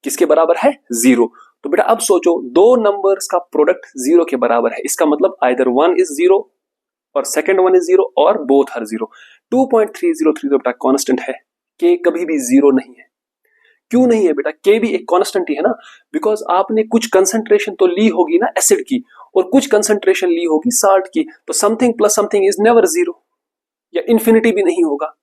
किसके बराबर है? 0। तो बेटा अब सोचो, दो नंबर्स का प्रोडक्ट 0 के बराबर है, इसका मतलब आइदर 1 इज 0 और सेकंड 1 इज 0 और बोथ आर 0। 2.303 तो बेटा कांस्टेंट है, k कभी भी 0 नहीं है। क्यों नहीं है बेटा? के भी एक कांस्टेंट ही है ना, बिकॉज आपने कुछ कंसंट्रेशन तो ली होगी ना एसिड की और कुछ कंसंट्रेशन ली होगी साल्ट की, तो something plus something is never 0 या इंफिनिटी भी नहीं होगा।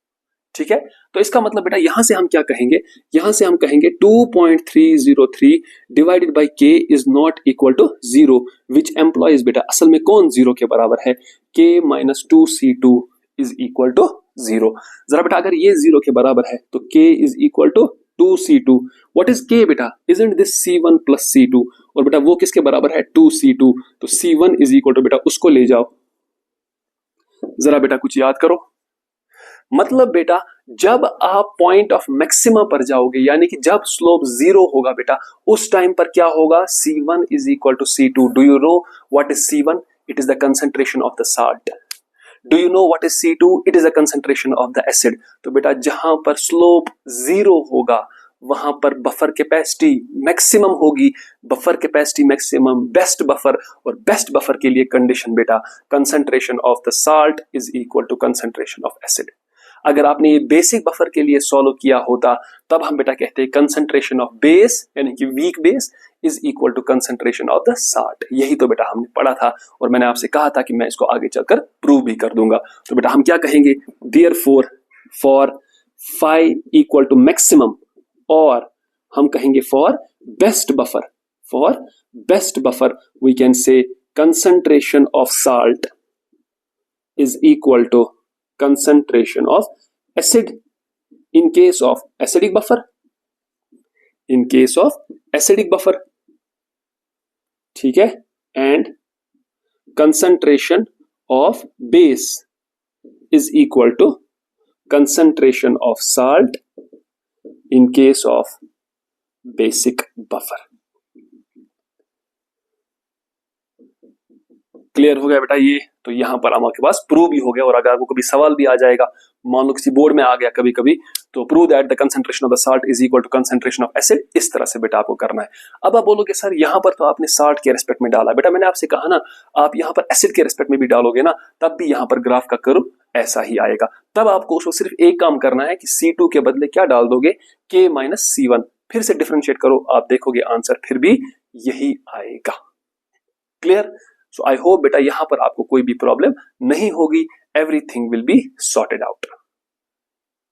ठीक है, तो इसका मतलब बेटा यहां से हम क्या कहेंगे? यहां से हम कहेंगे 2.303 divided by k is not equal to 0, which implies बेटा असल में कौन 0 के बराबर है? k minus 2c2 is equal to 0। जरा बेटा अगर ये 0 के बराबर है तो k is equal to 2c2। What is k बेटा? Isn't this c1 plus c2, और बेटा वो किसके बराबर है? 2c2। तो c1 इज इक्वल टू बेटा उसको ले जाओ, जरा बेटा कुछ याद करो। मतलब बेटा जब आप पॉइंट ऑफ मैक्सिमा पर जाओगे, यानी कि जब स्लोप 0 होगा बेटा, उस टाइम पर क्या होगा? c1 is equal to c2। Do you know what is c1? It is the concentration of the salt. Do you know what is C2? It is the concentration of the acid. तो बेटा जहां पर slope 0 होगा वहां पर buffer capacity maximum होगी। Buffer capacity maximum, best buffer, और best buffer के लिए कंडीशन बेटा concentration of the salt is equal to concentration of acid. अगर आपने ये बेसिक बफर के लिए सॉल्व किया होता तब हम बेटा कहते हैं कंसंट्रेशन ऑफ बेस यानी कि weak base is equal to concentration of the salt. यही तो बेटा हमने पढ़ा था और मैंने आपसे कहा था कि मैं इसको आगे चलकर प्रूव भी कर दूंगा। तो बेटा हम क्या कहेंगे? Therefore for phi equal to maximum, और हम कहेंगे for best buffer, for best buffer we can say concentration of salt is equal to concentration of acid in case of acidic buffer, in case of acidic buffer, ठीक है, and concentration of base is equal to concentration of salt in case of basic buffer। Clear हो गया बेटा ये? तो यहां पर हमारे पास प्रूव भी हो गया, और अगर आपको कभी सवाल भी आ जाएगा, मान लो किसी बोर्ड में आ गया कभी कभी, तो prove that the concentration of the salt is equal to concentration of acid, इस तरह से बेटा आपको करना है। अब आप बोलोगे सर यहां पर तो आपने साल्ट के रेस्पेक्ट में डाला, बेटा मैंने आपसे कहा ना आप यहां पर एसिड के रेस्पेक्ट में भी डालोगे ना तब भी यहां पर ग्राफ का कर्व ऐसा ही आएगा। तब आपको उसको सिर्फ एक काम करना है कि C2 के बदले क्या डाल दोगे? K minus C1। फिर से डिफरेंशिएट करो, आप देखोगे आंसर फिर भी यही आएगा। क्लियर? सो आई होप बेटा यहां पर आपको कोई भी प्रॉब्लम नहीं होगी, everything will be sorted out.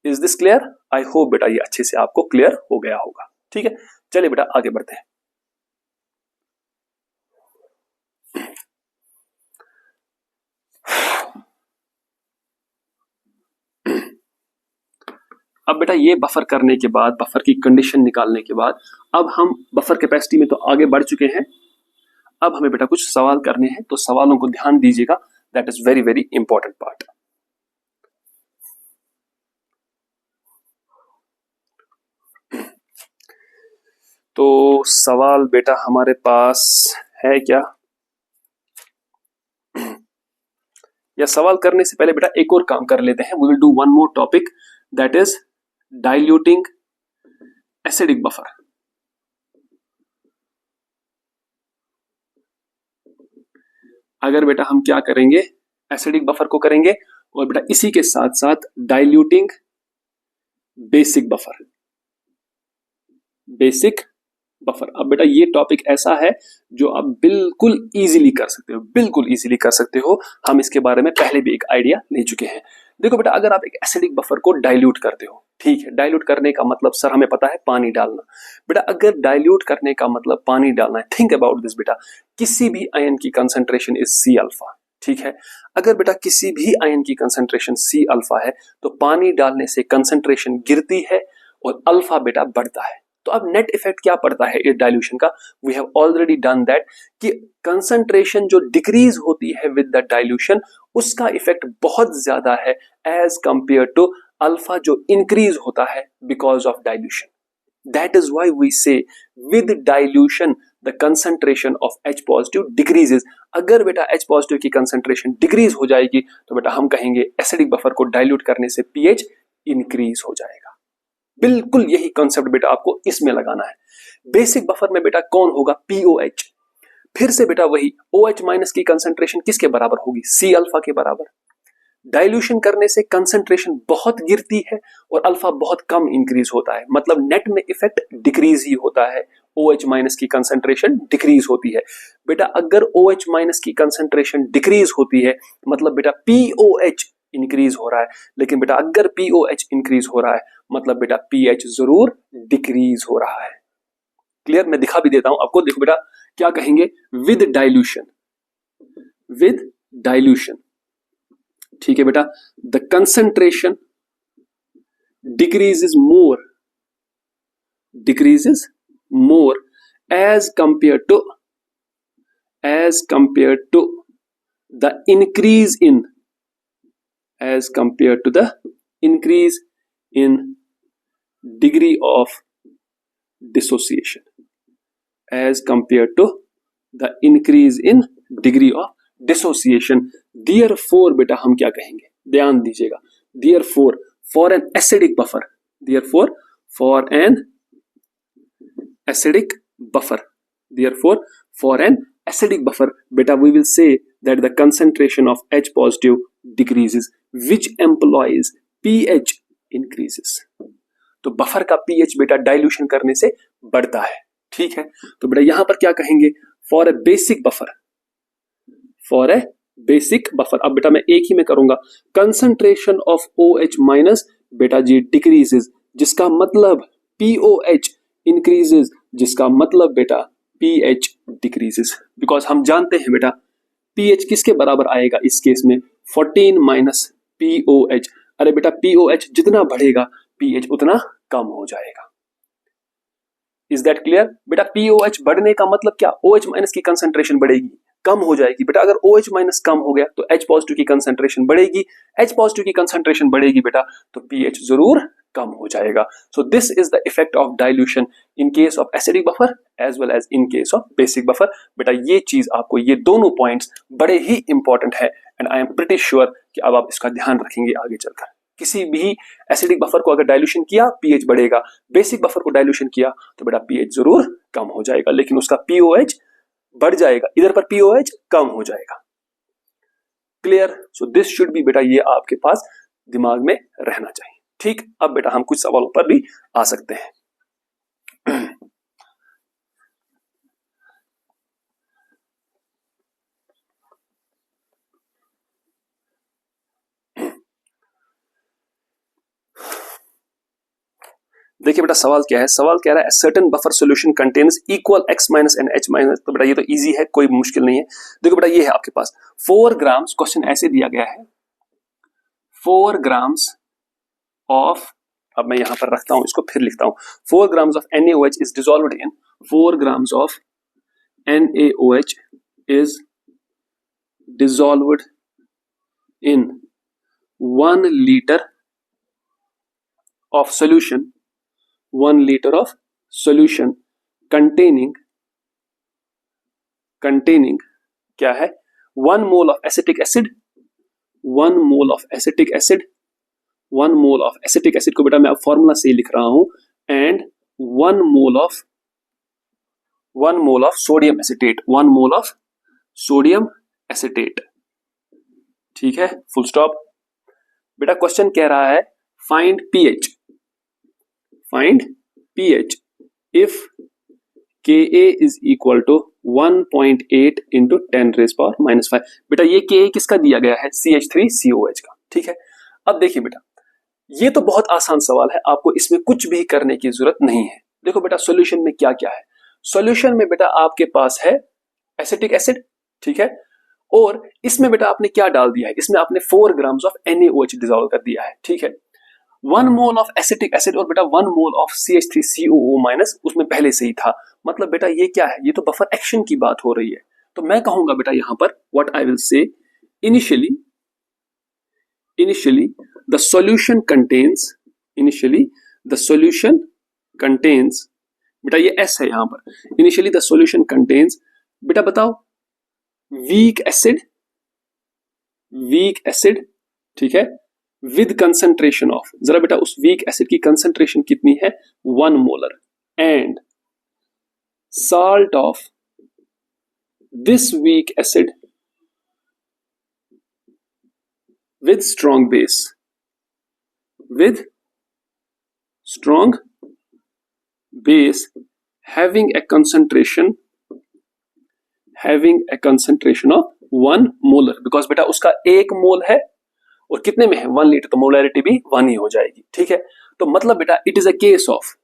Is this clear? I hope बेटा ये अच्छे से आपको क्लियर हो गया होगा। ठीक है, चलिए बेटा आगे बढ़ते हैं। अब बेटा ये बफर करने के बाद, बफर की कंडीशन निकालने के बाद, अब हम बफर कैपेसिटी में तो आगे बढ़ चुके हैं। अब हमें बेटा कुछ सवाल करने हैं, तो सवालों को ध्यान दीजिएगा, that is very very important part. तो सवाल बेटा हमारे पास है क्या? या सवाल करने से पहले बेटा एक और काम कर लेते हैं। We will do one more topic, that is diluting acidic buffer. अगर बेटा हम क्या करेंगे? एसिडिक बफर को करेंगे, और बेटा इसी के साथ साथ diluting basic buffer, basic buffer. अब बेटा ये टॉपिक ऐसा है जो आप बिल्कुल इजीली कर सकते हो, बिल्कुल इजीली कर सकते हो। हम इसके बारे में पहले भी एक आइडिया ले चुके हैं। देखो बेटा अगर आप एक एसिडिक बफर को डाइल्यूट करते हो, ठीक है, डाइल्यूट करने का मतलब सर हमें पता है पानी डालना। बेटा अगर डाइल्यूट करने का मतलब पानी डालना है, थिंक अबाउट दिस बेटा, किसी भी आयन की कंसंट्रेशन इज C अल्फा, ठीक है। अगर बेटा किसी भी आयन की कंसंट्रेशन सी अल्फा है तो पानी डालने से कंसंट्रेशन गिरती है और अल्फा बेटा बढ़ता है। तो अब नेट इफेक्ट क्या पड़ता है इस डाइल्यूशन का? We have already done that कि कंसंट्रेशन जो डिक्रीज होती है विद द डाइल्यूशन उसका इफेक्ट बहुत ज्यादा है एज कंपेयर टू अल्फा जो इंक्रीज होता है because of dilution. That is why we say with dilution the concentration of H positive decreases। अगर बेटा H positive की concentration decrease हो जाएगी तो बेटा हम कहेंगे एसिडिक बफर को डाइल्यूट करने से pH increase हो जाएगा। बिल्कुल यही कॉन्सेप्ट बेटा आपको इसमें लगाना है। बेसिक बफर में बेटा कौन होगा? POH। फिर से बेटा वही OH माइनस की कंसंट्रेशन किसके बराबर होगी? C अल्फा के बराबर। डाइल्यूशन करने से कंसंट्रेशन बहुत गिरती है और अल्फा बहुत कम इंक्रीज होता है, मतलब नेट में इफेक्ट डिक्रीज ही होता है। OH माइनस की कंसंट्रेशन डिक्रीज होती है। बेटा अगर OH माइनस की कंसंट्रेशन डिक्रीज होती है मतलब बेटा POH इंक्रीज हो रहा है, लेकिन बेटा अगर POH इंक्रीज हो रहा है मतलब बेटा pH जरूर डिक्रीज हो रहा है। क्लियर? मैं दिखा भी देता हूं आपको। देखो बेटा क्या कहेंगे? विद डाइल्यूशन, विद डाइल्यूशन, ठीक है बेटा, the concentration decreases more as compare to the increase in degree of dissociation, as compare to the increase in degree of dissociation. Therefore बेटा हम क्या कहेंगे? ध्यान दीजिएगा। Therefore for an acidic buffer, therefore for an acidic buffer beta we will say that the concentration of H positive decreases which implies pH increases। तो buffer का pH बेटा dilution करने से बढ़ता है। ठीक है, तो बेटा यहां पर क्या कहेंगे? फॉर ए बेसिक बफर, अब बेटा मैं एक ही में करूंगा। कंसंट्रेशन ऑफ OH माइनस बेटा जी डिक्रीजेस, जिसका मतलब POH इंक्रीजेस, जिसका मतलब बेटा pH डिक्रीजेस। बिकॉज हम जानते हैं बेटा pH किसके बराबर आएगा इस केस में? 14 माइनस POH। अरे बेटा POH जितना बढ़ेगा pH उतना कम हो जाएगा। Is that clear? बेटा POH बढ़ने का मतलब क्या? OH माइनस की कंसंट्रेशन बढ़ेगी, कम हो जाएगी। बेटा अगर OH माइनस कम हो गया तो H पॉजिटिव की कंसंट्रेशन बढ़ेगी, H पॉजिटिव की कंसंट्रेशन बढ़ेगी बेटा तो pH जरूर कम हो जाएगा। So this is the effect of dilution in case of acidic buffer as well as in case of basic buffer. बेटा ये चीज आपको, ये दोनों पॉइंट्स बड़े ही इंपॉर्टेंट है and I am pretty sure कि अब आप इसका ध्यान रखेंगे आगे चलकर। किसी भी एसिडिक बफर को अगर डाइल्यूशन किया pH बढ़ेगा, बेसिक बफर को डाइल्यूशन किया तो बेटा pH जरूर कम हो जाएगा, लेकिन उसका POH बढ़ जाएगा, इधर पर POH कम हो जाएगा। Clear? So this should be बेटा, ये आपके पास दिमाग में रहना चाहिए। ठीक, अब बेटा हम कुछ सवालों पर भी आ सकते हैं। देखिए बेटा सवाल क्या है? सवाल कह रहा है certain buffer solution contains equal x minus and h minus. तो बेटा ये तो इजी है, कोई मुश्किल नहीं है। देखो बेटा ये है आपके पास 4 ग्राम्स, क्वेश्चन ऐसे दिया गया है 4 ग्राम्स ऑफ, अब मैं यहां पर रखता हूं इसको फिर लिखता हूं, 4 grams of NaOH is dissolved in 4 grams of NaOH is dissolved in 1 litre of solution, 1 liter of solution containing क्या है? 1 mole of acetic acid, 1 mole of acetic acid, 1 mole of acetic acid को बेटा मैं अब formula से लिख रहा हूं, and 1 mole of sodium acetate, 1 mole of sodium acetate. ठीक है, फुल स्टॉप। बेटा क्वेश्चन कह रहा है find pH if Ka is equal to 1.8 into 10 raised power minus 5। बेटा ये Ka किसका दिया गया है? CH3COH का। ठीक है, अब देखिए बेटा ये तो बहुत आसान सवाल है, आपको इसमें कुछ भी करने की जरूरत नहीं है। देखो बेटा सॉल्यूशन में क्या क्या है? सॉल्यूशन में बेटा आपके पास है एसिटिक एसिड, ठीक है, और इसमें बेटा आपने क्या डाल दिया है, इसमें आपने 4 ग्राम्स ऑफ NaOH डिजोल्व कर दिया है, ठीक है। 1 मोल ऑफ एसिटिक एसिड और बेटा 1 मोल ऑफ CH3COO माइनस उसमें पहले से ही था, मतलब बेटा ये क्या है, ये तो बफर एक्शन की बात हो रही है। तो मैं कहूंगा बेटा यहां पर what I will say, initially the solution contains बेटा ये S है यहां पर, इनिशियली द सॉल्यूशन कंटेन्स, बेटा बताओ वीक एसिड, ठीक है, विद कंसंट्रेशन ऑफ, जरा बेटा उस वीक एसिड की कंसंट्रेशन कितनी है, 1 molar, and salt of this weak acid with strong base, having a concentration of 1 molar, because बेटा उसका 1 मोल है और कितने में है, 1 लीटर, तो मोलैरिटी भी 1 ही हो जाएगी, ठीक है। तो मतलब बेटा it is a case of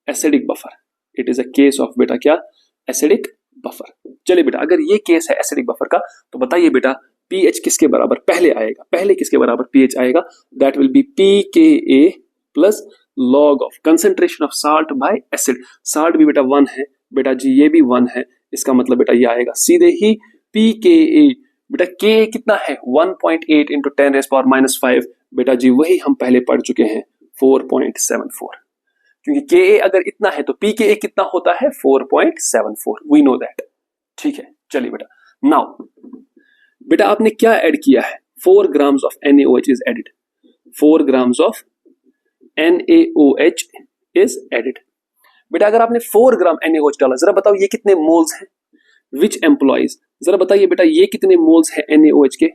acidic buffer, it is a case of बेटा क्या, एसिडिक बफर। चलिए बेटा अगर ये केस है एसिडिक बफर का, तो बताइए बेटा pH किसके बराबर पहले आएगा, पहले किसके बराबर pH आएगा, that will be pKa plus log of concentration of salt by acid, salt भी बेटा 1 है, बेटा जी ये भी 1 है, इसका मतलब बेटा ये आएगा सीधे ही pKa, बेटा Ka कितना है 1.8 इंटू 10⁻⁻5, बेटा जी वही हम पहले पढ़ चुके हैं 4.74, क्योंकि Ka अगर इतना है तो pKa कितना होता है 4.74, वी नो दैट, ठीक है। चलिए बेटा नाउ बेटा आपने क्या ऐड किया है, 4 grams of NaOH is added, 4 grams of NaOH is added. बेटा अगर आपने 4 ग्राम NaOH डाला, जरा बताओ ये कितने मोल्स हैं, विच एम्प्लॉइज, जरा बताइए बेटा ये कितने मोल्स हैं NaOH के,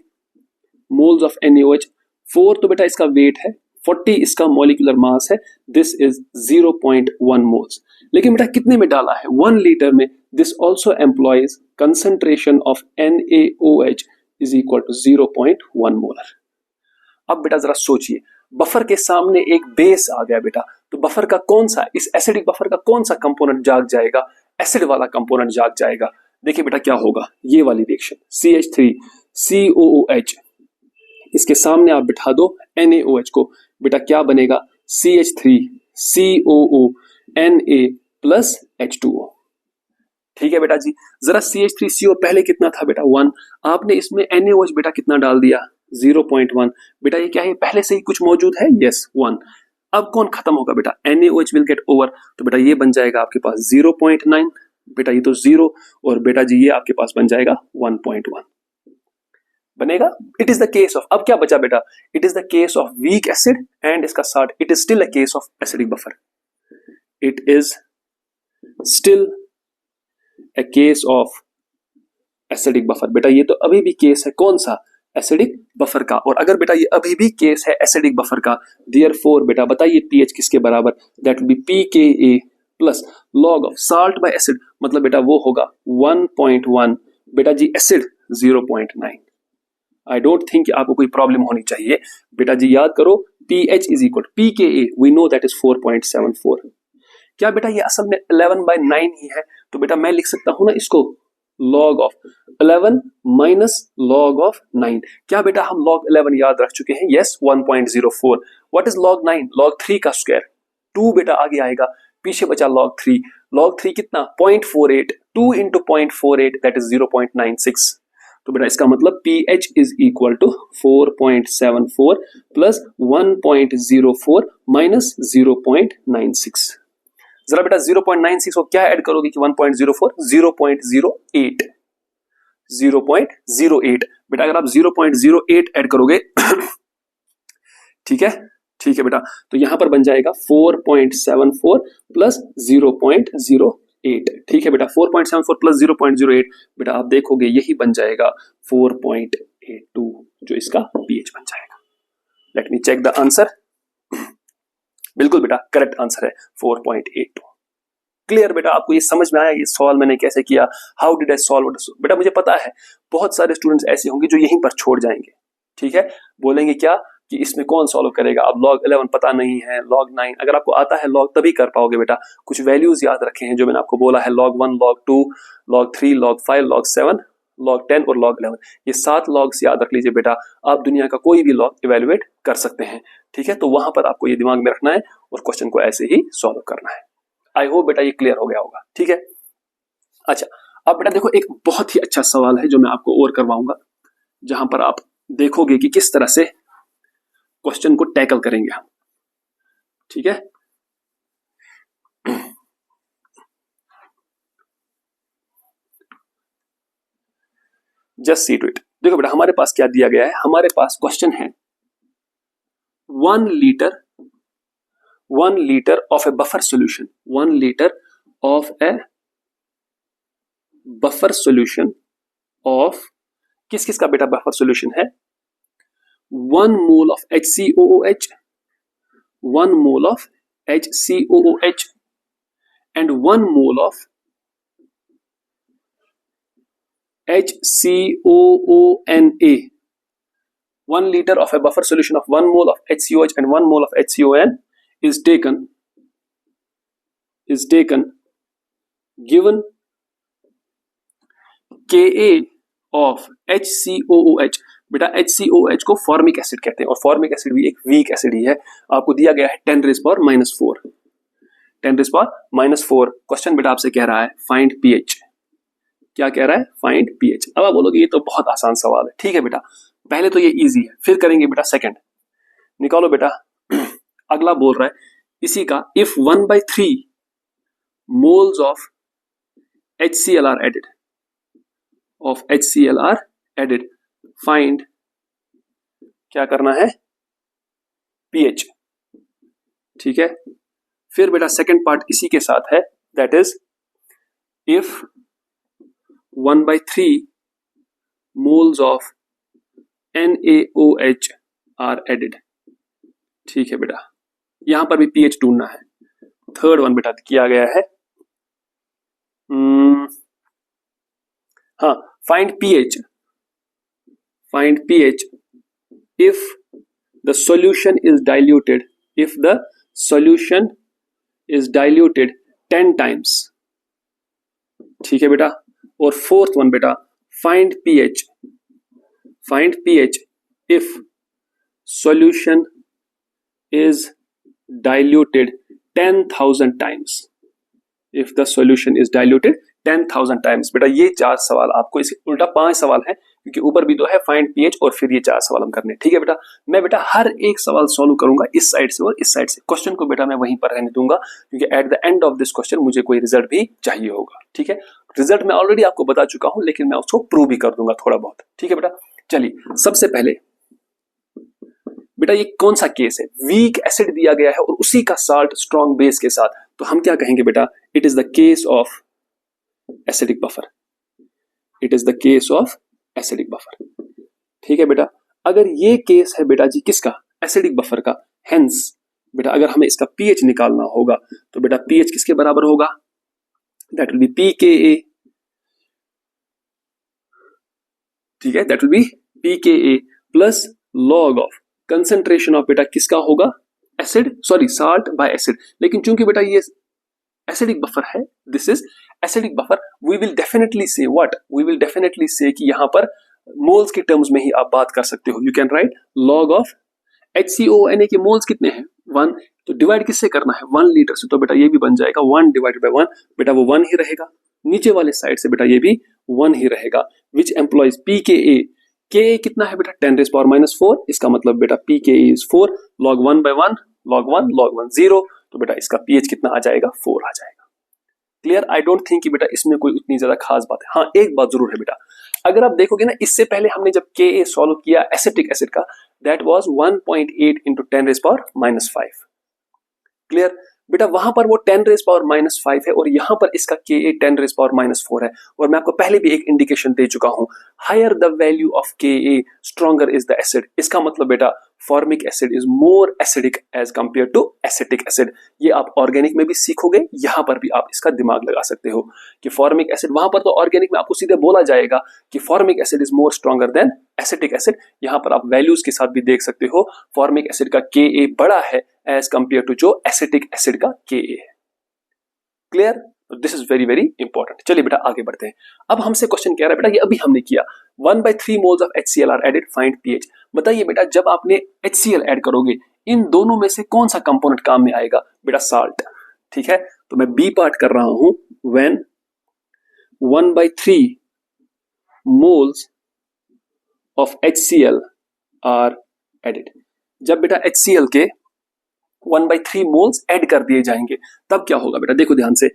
मोल्स ऑफ NaOH 4 तो बेटा इसका वेट है, 40 इसका मॉलिक्यूलर मास है, दिस इज 0.1 मोल्स, लेकिन बेटा कितने में डाला है, 1 लीटर में, this also implies concentration of NaOH is equal to 0.1 molar. अब बेटा जरा सोचिए, बफर के सामने एक बेस आ गया बेटा, तो बफर का कौन सा, इस एसिडिक बफर का कौन सा कंपोनेंट जाग जाएगा, एसिड वाला कंपोनेंट जाग जाएगा। देखिए बेटा क्या होगा, ये वाली रिएक्शन CH3COOH, इसके सामने आप बिठा दो NaOH को, बेटा क्या बनेगा CH3COO Na प्लस H2O, ठीक है बेटा जी। जरा CH3CO पहले कितना था बेटा 1, आपने इसमें NaOH बेटा कितना डाल दिया 0.1, बेटा ये क्या है पहले से ही कुछ मौजूद है, यस 1, अब कौन खत्म होगा बेटा, NaOH विल गेट ओवर, तो बेटा ये बन जाएगा आपके पास 0.9, बेटा ये तो 0, और बेटा जी ये आपके पास बन जाएगा 1.1 बनेगा। It is the case of, अब क्या बचा बेटा, it is the case of weak acid and इसका साल्ट, it is still a case of acidic buffer, it is still a case of acidic buffer, बेटा ये तो अभी भी केस है कौन सा, एसिडिक बफर का, और अगर बेटा ये अभी भी केस है एसिडिक बफर का, देयरफॉर बेटा बताइए pH किसके बराबर, that will be pKa plus log of salt by acid, मतलब बेटा वो होगा 1.1, बेटा जी एसिड 0.9। आई डोंट थिंक आपको कोई प्रॉब्लम होनी चाहिए, बेटा जी याद करो pH is equal pKa, we know that is 4.74। क्या बेटा ये असल में 11/9 ही है, तो बेटा मैं लिख सकता हूं ना इसको log of 11 minus log of 9, क्या बेटा हम log 11 याद रख चुके हैं, yes 1.04, what is log 9, log 3 का स्क्वायर, 2 बेटा आगे आएगा, पीछे बचा log 3 कितना 0.48, 2 इंटू 0.48 दैट इज 0.96, तो बेटा इसका मतलब pH is equal to 4.74 plus 1.04 minus 0.96, जरा बेटा 0.96 को क्या ऐड करोगे कि 1.04, 0.08 बेटा, अगर आप 0.08 ऐड करोगे ठीक है बेटा, तो यहां पर बन जाएगा 4.74 प्लस 0.08, ठीक है बेटा, 4.74 प्लस 0.08, बेटा आप देखोगे यही बन जाएगा 4.82, जो इसका pH बन जाएगा। Let me check the answer, बिल्कुल बेटा करेक्ट आंसर है 4.82। क्लियर बेटा, आपको ये समझ में आया ये सवाल मैंने कैसे किया, how did I solve it, बेटा मुझे पता है बहुत सारे स्टूडेंट्स ऐसे होंगे जो यहीं पर छोड़ जाएंगे, ठीक है, बोलेंगे क्या कि इसमें कौन सॉल्व करेगा। अब log 11 पता नहीं है, log 9 अगर आपको आता है log तभी कर पाओगे बेटा। कुछ वैल्यूज याद रखे हैं जो मैंने आपको बोला है, log 1, log 2, log 3, log 5, log 7, log 10 और log 11। ये 7 लॉग्स याद रख लीजिए बेटा, आप दुनिया का कोई भी लॉग इवेल्युएट कर सकते हैं। ठीक है, तो वहां पर आपको ये दिमाग में रखना है और क्वेश्चन को ऐसे ही सॉल्व करना है। आई होप बेटा ये क्लियर हो गया होगा। ठीक है, अच्छा अब बेटा देखो एक बहुत ही अच्छा सवाल है जो मैं आपको और करवाऊंगा, जहां पर आप देखोगे कि किस तरह से क्वेश्चन को टैकल करेंगे हम। ठीक है, जस्ट सी टू इट। देखो बेटा हमारे पास क्या दिया गया है, हमारे पास क्वेश्चन है 1 liter of A buffer solution, 1 liter of A buffer solution of किस किस का बेटा बफर सॉल्यूशन है, 1 mole of HCOOH, 1 mole of HCOOH and 1 mole of HCOONA. 1 liter of a buffer solution of 1 mole of HCOH and 1 mole of HCON is taken given Ka of HCOOH। बेटा HCOH को formic acid कहते हैं और formic acid भी एक weak acid ही है। आपको दिया गया है 10 raised power -4, 10 raised power -4। Question बेटा आपसे कह रहा है फाइंड pH। क्या कह रहा है, फाइंड pH। अब आप बोलोगे ये तो बहुत आसान सवाल है। ठीक है बेटा, पहले तो ये इजी है, फिर करेंगे बेटा सेकंड। निकालो बेटा अगला बोल रहा है इसी का, if 1/3 moles of HCl are added, find क्या करना है, pH। ठीक है, फिर बेटा सेकंड पार्ट इसी के साथ है, that is if 1/3 moles of NaOH are added। ठीक है बेटा, यहां पर भी pH ढूंढना है। थर्ड वन बेटा किया गया है, हाँ, find pH if the solution is diluted, 10 times। ठीक है बेटा, और फोर्थ वन बेटा find pH if solution is diluted 10,000 times, if the solution is diluted 10,000 times। बेटा ये 4 सवाल आपको, इसके उल्टा 5 सवाल है क्योंकि ऊपर भी 2 है, फाइंड pH और फिर ये 4 सवाल हम करने। ठीक है बेटा, मैं बेटा हर एक सवाल सॉल्व करूंगा इस साइड से और इस साइड से। क्वेश्चन को बेटा मैं वहीं पर रहने दूंगा क्योंकि at the end of this question मुझे कोई रिजल्ट भी चाहिए होगा। ठीक है, रिजल्ट मैं ऑलरेडी आपको बता चुका हूं लेकिन मैं उसको प्रूव भी कर दूंगा थोड़ा बहुत। ठीक है बेटा, चलिए सबसे पहले बेटा ये कौन सा केस है, वीक एसिड दिया गया है और उसी का साल्ट स्ट्रॉन्ग बेस के साथ, तो हम क्या कहेंगे बेटा, it is the case of acidic buffer, it is the case of acidic buffer. ठीक है बेटा, अगर ये केस है बेटा जी किसका, एसिडिक बफर का, हेंस बेटा अगर हमें इसका pH निकालना होगा तो बेटा pH किसके बराबर होगा, दैट विल बी pKa। ठीक है, that will be pKa plus log of concentration of बेटा किसका होगा, acid, sorry salt by acid. लेकिन चूंकि बेटा ये एसिडिक बफर है, this is acidic buffer, we will definitely say what, we will definitely say कि यहां पर मोल्स के टर्म्स में ही आप बात कर सकते हो। You can right log of HCONA के मोल्स कितने हैं, 1, तो डिवाइड किससे करना है, 1 लीटर से, तो बेटा ये भी बन जाएगा 1 डिवाइडेड बाय 1, बेटा वो 1 ही रहेगा। नीचे वाले साइड से बेटा ये भी 1 ही रहेगा, विच एम्प्लॉयज pKa। Ka कितना है बेटा, 10 raised power -4, इसका मतलब बेटा pKa is 4, log 1 by 1, log 1 0, तो बेटा इसका pH कितना आ जाएगा, 4 आ जाएगा। क्लियर, आई डोंट थिंक कि बेटा इसमें कोई उतनी ज्यादा खास बात है। हाँ एक बात जरूर है बेटा, अगर आप देखोगे ना इससे पहले हमने जब Ka सॉल्व किया एसिटिक एसिड का, that was 1.8 into 10 raised power -5। Clear बेटा, वहां पर वो 10 raised power -5 है और यहां पर इसका Ka 10 raised power -4 है। और मैं आपको पहले भी एक इंडिकेशन दे चुका हूं, higher the value of Ka stronger is the acid. इसका मतलब बेटा formic acid is more acidic as compare to acetic acid. ये आप ऑर्गेनिक में भी सीखोगे, यहां पर भी आप इसका दिमाग लगा सकते हो कि फॉर्मिक एसिड, वहां पर तो ऑर्गेनिक में आपको सीधे बोला जाएगा कि formic acid is more stronger than acetic acid. यहां पर आप वैल्यूज के साथ भी देख सकते हो, फॉर्मिक एसिड का Ka बड़ा है एज कंपेयर टू जो एसिटिक एसिड का Ka है। Clear? This is very very important. चलिए बेटा आगे बढ़ते हैं। अब हमसे क्वेश्चन कह रहा है बेटा, ये अभी हमने किया 1/3 moles of HCl are added, find pH। बताइए बेटा, जब आपने HCl ऐड करोगे, इन दोनों में से कौन सा कंपोनेंट काम में आएगा? बेटा साल्ट। ठीक है, तो मैं बी पार्ट कर रहा हूं। When 1/3 moles of HCl are added, जब बेटा HCl के 1/3 मोल्स ऐड कर दिए जाएंगे तब क्या होगा बेटा? देखो ध्यान से,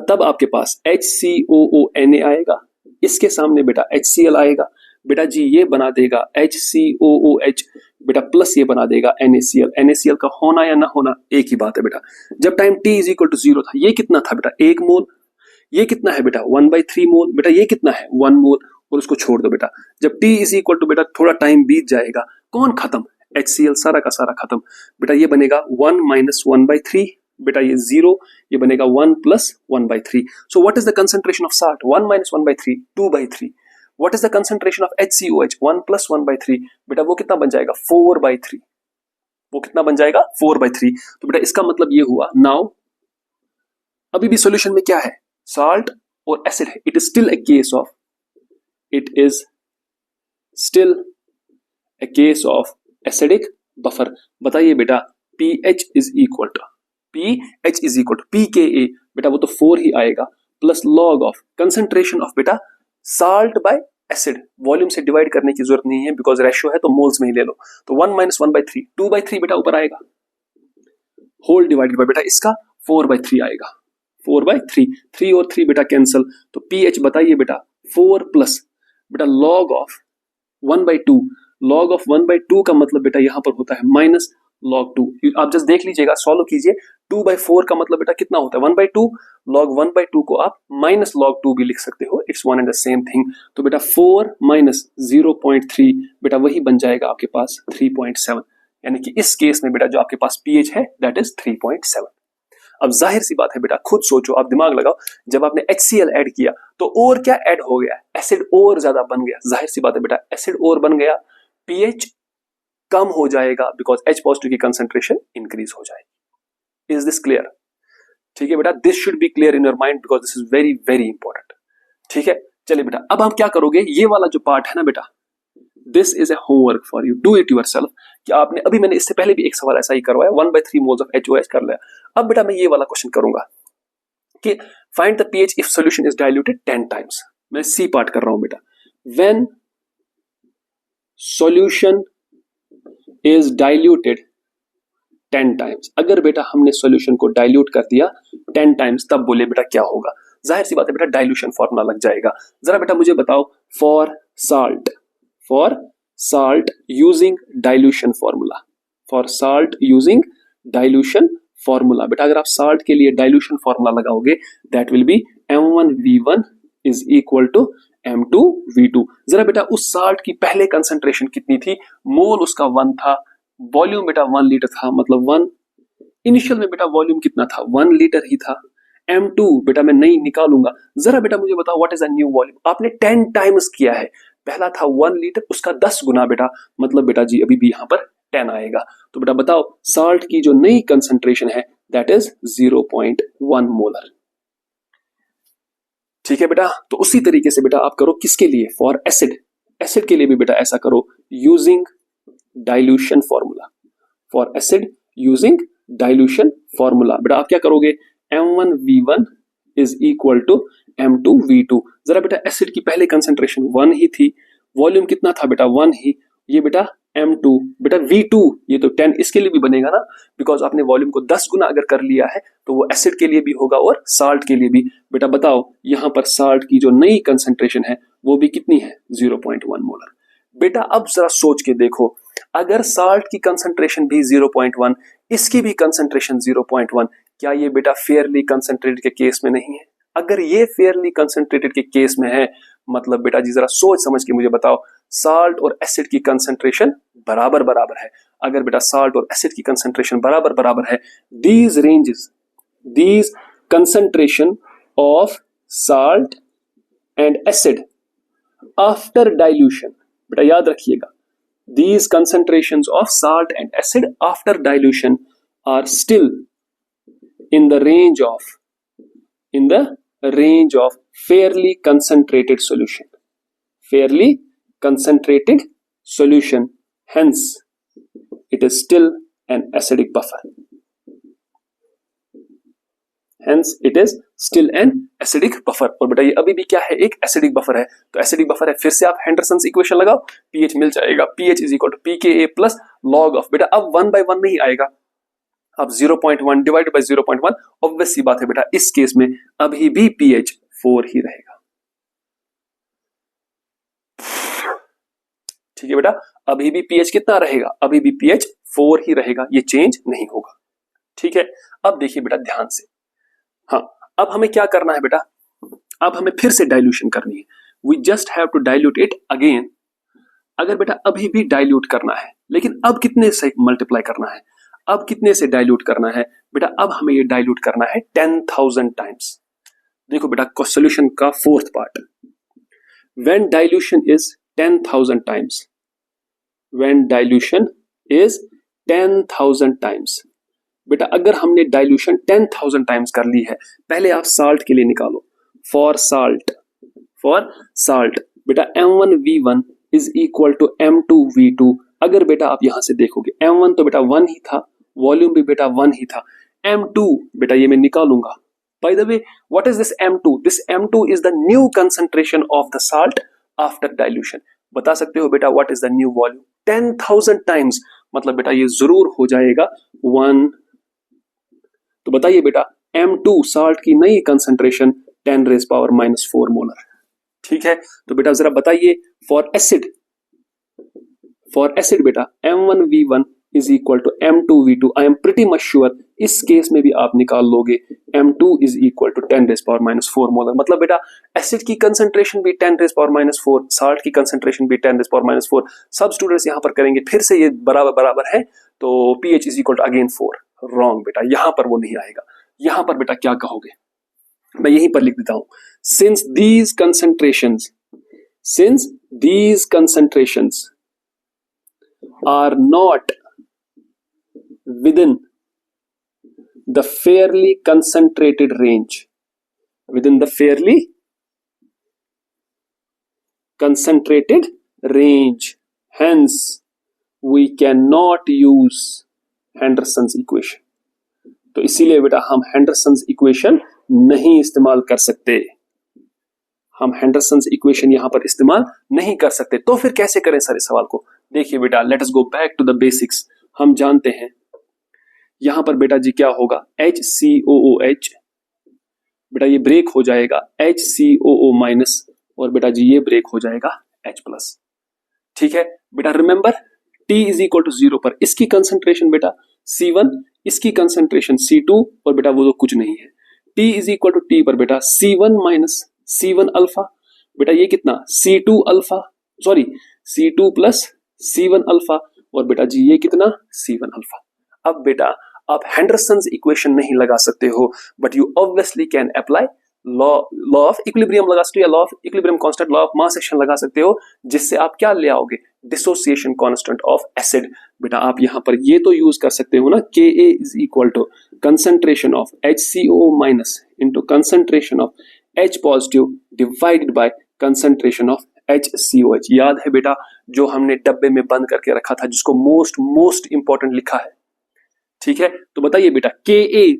तब आपके पास HCOONA आएगा, इसके सामने बेटा HCl आएगा, बेटा जी ये बना देगा HCOOH, बेटा प्लस ये बना देगा NaCl। NaCl का होना या ना होना एक ही बात है बेटा। जब time t is equal to 0 था, ये कितना था बेटा? 1 मोल। ये कितना है बेटा? 1/3 मोल। बेटा ये कितना है? 1 मोल, और उसको छोड़ दो बेटा। जब t इज इक्वल टू बेटा थोड़ा टाइम बीत जाएगा, कौन खत्म? HCl सारा का सारा खत्म। बेटा ये बनेगा 1 माइनस 1/3, बेटा ये 0, ये बनेगा 1 plus 1/3। So what is the concentration of salt? 1 minus 1/3, 2/3। What is the concentration of HCOH? 1 plus 1/3, बेटा वो कितना बन जाएगा? 4/3। वो कितना बन जाएगा? 4/3। तो बेटा इसका मतलब ये हुआ, नाउ अभी भी सॉल्यूशन में क्या है? साल्ट और एसिड है। It is still a case of, it is still a case of acidic buffer. बताइए बेटा, pH is equal to pKa, बेटा वो तो 4 ही आएगा, plus log of concentration of बेटा साल्ट बाय एसिड। वॉल्यूम से डिवाइड करने की जरूरत नहीं है बिकॉज रेशियो है तो मोल्स में ही ले लो। तो 1 माइनस 1/3, 2/3 बेटा ऊपर आएगा, होल डिवाइडेड बाय बेटा इसका 4/3 आएगा, 4/3। 3 और 3 बेटा कैंसल, तो pH बताइए बेटा 4 प्लस बेटा लॉग ऑफ 1/2। लॉग ऑफ 1/2 का मतलब बेटा यहां पर होता है माइनस log 2। आप जस्ट देख लीजिएगा, सॉल्व कीजिए। 2/4 का मतलब बेटा कितना होता है? 1/2। log 1/2 को आप माइनस log 2 भी लिख सकते हो, it's one and the same thing. तो बेटा 4 माइनस 0.3 बेटा वही बन जाएगा आपके पास 3.7। यानी कि इस केस में बेटा जो आपके पास pH है दैट इज 3.7। अब जाहिर सी बात है बेटा, खुद सोचो, आप दिमाग लगाओ, जब आपने HCl ऐड किया तो और क्या ऐड हो गया? एसिड और ज्यादा बन गया। जाहिर सी बात है बेटा, एसिड और बन गया, pH कम हो जाएगा बिकॉज H पॉजिटिव की कंसंट्रेशन इंक्रीज हो जाएगी। Is this clear? ठीक है बेटा, this should be clear in your mind because this is very very important. ठीक है, चलिए बेटा, अब हम क्या करोगे? ये वाला जो पार्ट है ना बेटा, this is a homework for you, do it yourself. कि आपने अभी, मैंने इससे पहले भी एक सवाल ऐसा ही करवाया, 1/3 मोल्स ऑफ HOH कर लिया। अब बेटा मैं ये वाला क्वेश्चन करूंगा कि find the pH if solution is diluted 10 times. मैं सी पार्ट कर रहा हूं बेटा। When solution is diluted 10 times, अगर बेटा हमने सॉल्यूशन को डाइल्यूट कर दिया 10 टाइम्स, तब बोले बेटा क्या होगा? जाहिर सी बात है बेटा, डाइल्यूशन फॉर्मूला लग जाएगा। जरा बेटा मुझे बताओ, for salt using dilution formula, for salt using dilution formula. बेटा अगर आप साल्ट के लिए डाइल्यूशन फॉर्मूला लगाओगे that will be M1V1 is equal to M2V2। जरा बेटा उस साल्ट की पहले कंसंट्रेशन कितनी थी? मोल उसका 1 था, वॉल्यूम बेटा 1 लीटर था, मतलब 1। इनिशियल में बेटा वॉल्यूम कितना था? 1 लीटर ही था। M2 बेटा मैं नहीं निकालूंगा। जरा बेटा मुझे बताओ what is the new volume? आपने 10 टाइम्स किया है, पहला था 1 लीटर, उसका 10 गुना बेटा, मतलब बेटा जी अभी भी यहां पर 10 आएगा। तो बेटा बताओ साल्ट की जो नई कंसंट्रेशन है दैट इज 0.1 मोलर। ठीक है बेटा, तो उसी तरीके से बेटा आप करो किसके लिए? For acid. एसिड के लिए भी बेटा ऐसा करो, using dilution formula. For acid using dilution formula, बेटा आप क्या करोगे? M1V1 is equal to M2V2। जरा बेटा एसिड की पहले कंसंट्रेशन 1 ही थी, वॉल्यूम कितना था बेटा? 1 ही। ये बेटा M2, बेटा V2 ये तो 10 इसके लिए भी बनेगा ना, बिकॉज आपने वॉल्यूम को 10 गुना अगर कर लिया है तो वो एसिड के लिए भी होगा और साल्ट के लिए भी। बेटा बताओ यहां पर साल्ट की जो नई कंसंट्रेशन है वो भी कितनी है? 0.1 मोलर। बेटा अब जरा सोच के देखो, अगर साल्ट की कंसंट्रेशन भी 0.1, इसकी भी कंसंट्रेशन 0.1, क्या ये बेटा फेयरली कंसंट्रेटेड के केस में नहीं है? अगर ये फेयरली कंसंट्रेटेड के केस में है, मतलब बेटा जी जरा सोच समझ के मुझे बताओ, साल्ट और एसिड की कंसंट्रेशन बराबर बराबर है। अगर बेटा साल्ट और एसिड की कंसंट्रेशन बराबर बराबर है, these ranges, these concentration of salt and acid after dilution, बेटा याद रखिएगा, these concentrations of salt and acid after dilution are still in the range of fairly concentrated solution, hence it is still an acidic buffer, और बेटा ये अभी भी क्या है, एक एसिडिक बफर है। तो एसिडिक बफर है, फिर से आप हेंडरसन्स इक्वेशन लगाओ, पीएच मिल जाएगा, pH is equal to pKa plus log of, बेटा अब 1 by 1 नहीं आएगा, अब 0.1 डिवाइडेड बाय 0.1, ऑब्वियस सी बात है बेटा इस केस में अभी भी पीएच 4 ही रहेगा। ठीक है बेटा, अभी भी पीएच कितना रहेगा, अभी भी पीएच 4 ही रहेगा, ये चेंज नहीं होगा। ठीक है, अब देखिए बेटा ध्यान से, हाँ अब हमें क्या करना है बेटा, अब हमें फिर से डाइल्यूशन करनी है, we just have to dilute it again. अगर बेटा अभी भी डाइल्यूट करना है, लेकिन अब कितने से मल्टीप्लाई करना है, अब कितने से डाइल्यूट करना है बेटा, अब हमें ये डाइल्यूट करना है 10,000 टाइम्स। देखो बेटा सॉल्यूशन का fourth part, when dilution is 10,000 times, when dilution is 10,000 times, बेटा अगर हमने डाइल्यूशन 10,000 टाइम्स कर ली है, पहले आप साल्ट के लिए निकालो, फॉर साल्ट बेटा M1V1 is equal to M2V2। अगर बेटा आप यहां से देखोगे M1 तो बेटा 1 ही था, वॉल्यूम भी बेटा 1 ही था, M2 बेटा ये मैं निकालूंगा। By the way what is this M2? This M2 is the new concentration of the salt after dilution. बता सकते हो बेटा what is the new volume? 10,000 times, मतलब बेटा ये जरूर हो जाएगा 1। तो बताइए बेटा M2 साल्ट की नई कंसंट्रेशन 10⁻⁻⁴ मोलर। ठीक है, तो बेटा जरा बताइए फॉर एसिड बेटा M1V1 is equal to M2V2। I am pretty much sure इस केस में भी आप निकाल लोगे M2 is equal to 10⁻⁴ molar. मतलब बेटा एसिड की कंसंट्रेशन भी 10⁻⁴, साल्ट की कंसंट्रेशन भी 10⁻⁴। सब स्टूडेंट्स यहां पर करेंगे फिर से ये बराबर है, तो pH is equal to again 4। Wrong बेटा, यहां पर वो नहीं आएगा। यहां पर बेटा क्या कहोगे, मैं यहीं पर लिख देता हूं, since these concentrations are not within the fairly concentrated range, hence we cannot use Henderson's equation। तो इसीलिए बेटा हम Henderson's equation नहीं इस्तेमाल कर सकते, हम Henderson's equation यहां पर इस्तेमाल नहीं कर सकते। तो फिर कैसे करें सर इस सवाल को? देखिए बेटा let us go back to the basics. हम जानते हैं यहां पर बेटा जी क्या होगा, HCOOH, बेटा ये ब्रेक हो जाएगा HCOO माइनस, और बेटा जी ये ब्रेक हो जाएगा H प्लस। ठीक है बेटा, remember T is equal to 0 पर इसकी कंसंट्रेशन बेटा C1, इसकी कंसंट्रेशन C2, और बेटा वो तो कुछ नहीं है। T is equal to T पर बेटा C1 माइनस C1 अल्फा, बेटा ये कितना C2 alpha, sorry C2 plus C1 alpha, और बेटा जी ये कितना C1 अल्फा। अब बेटा आप हेंडरसन्स इक्वेशन नहीं लगा सकते हो, but you obviously can apply law of equilibrium लगा सकते हो, या law of equilibrium constant, law of mass action लगा सकते हो, जिससे आप क्या ले आओगे, डिसोसिएशन कांस्टेंट ऑफ एसिड। बेटा आप यहां पर ये तो यूज कर सकते हो ना, Ka is equal to concentration of HCO minus into concentration of H positive divided by concentration of HCOH। याद है बेटा जो हमने डब्बे में बंद करके रखा था, जिसको मोस्ट इंपॉर्टेंट लिखा है। ठीक है, तो बताइए बेटा Ka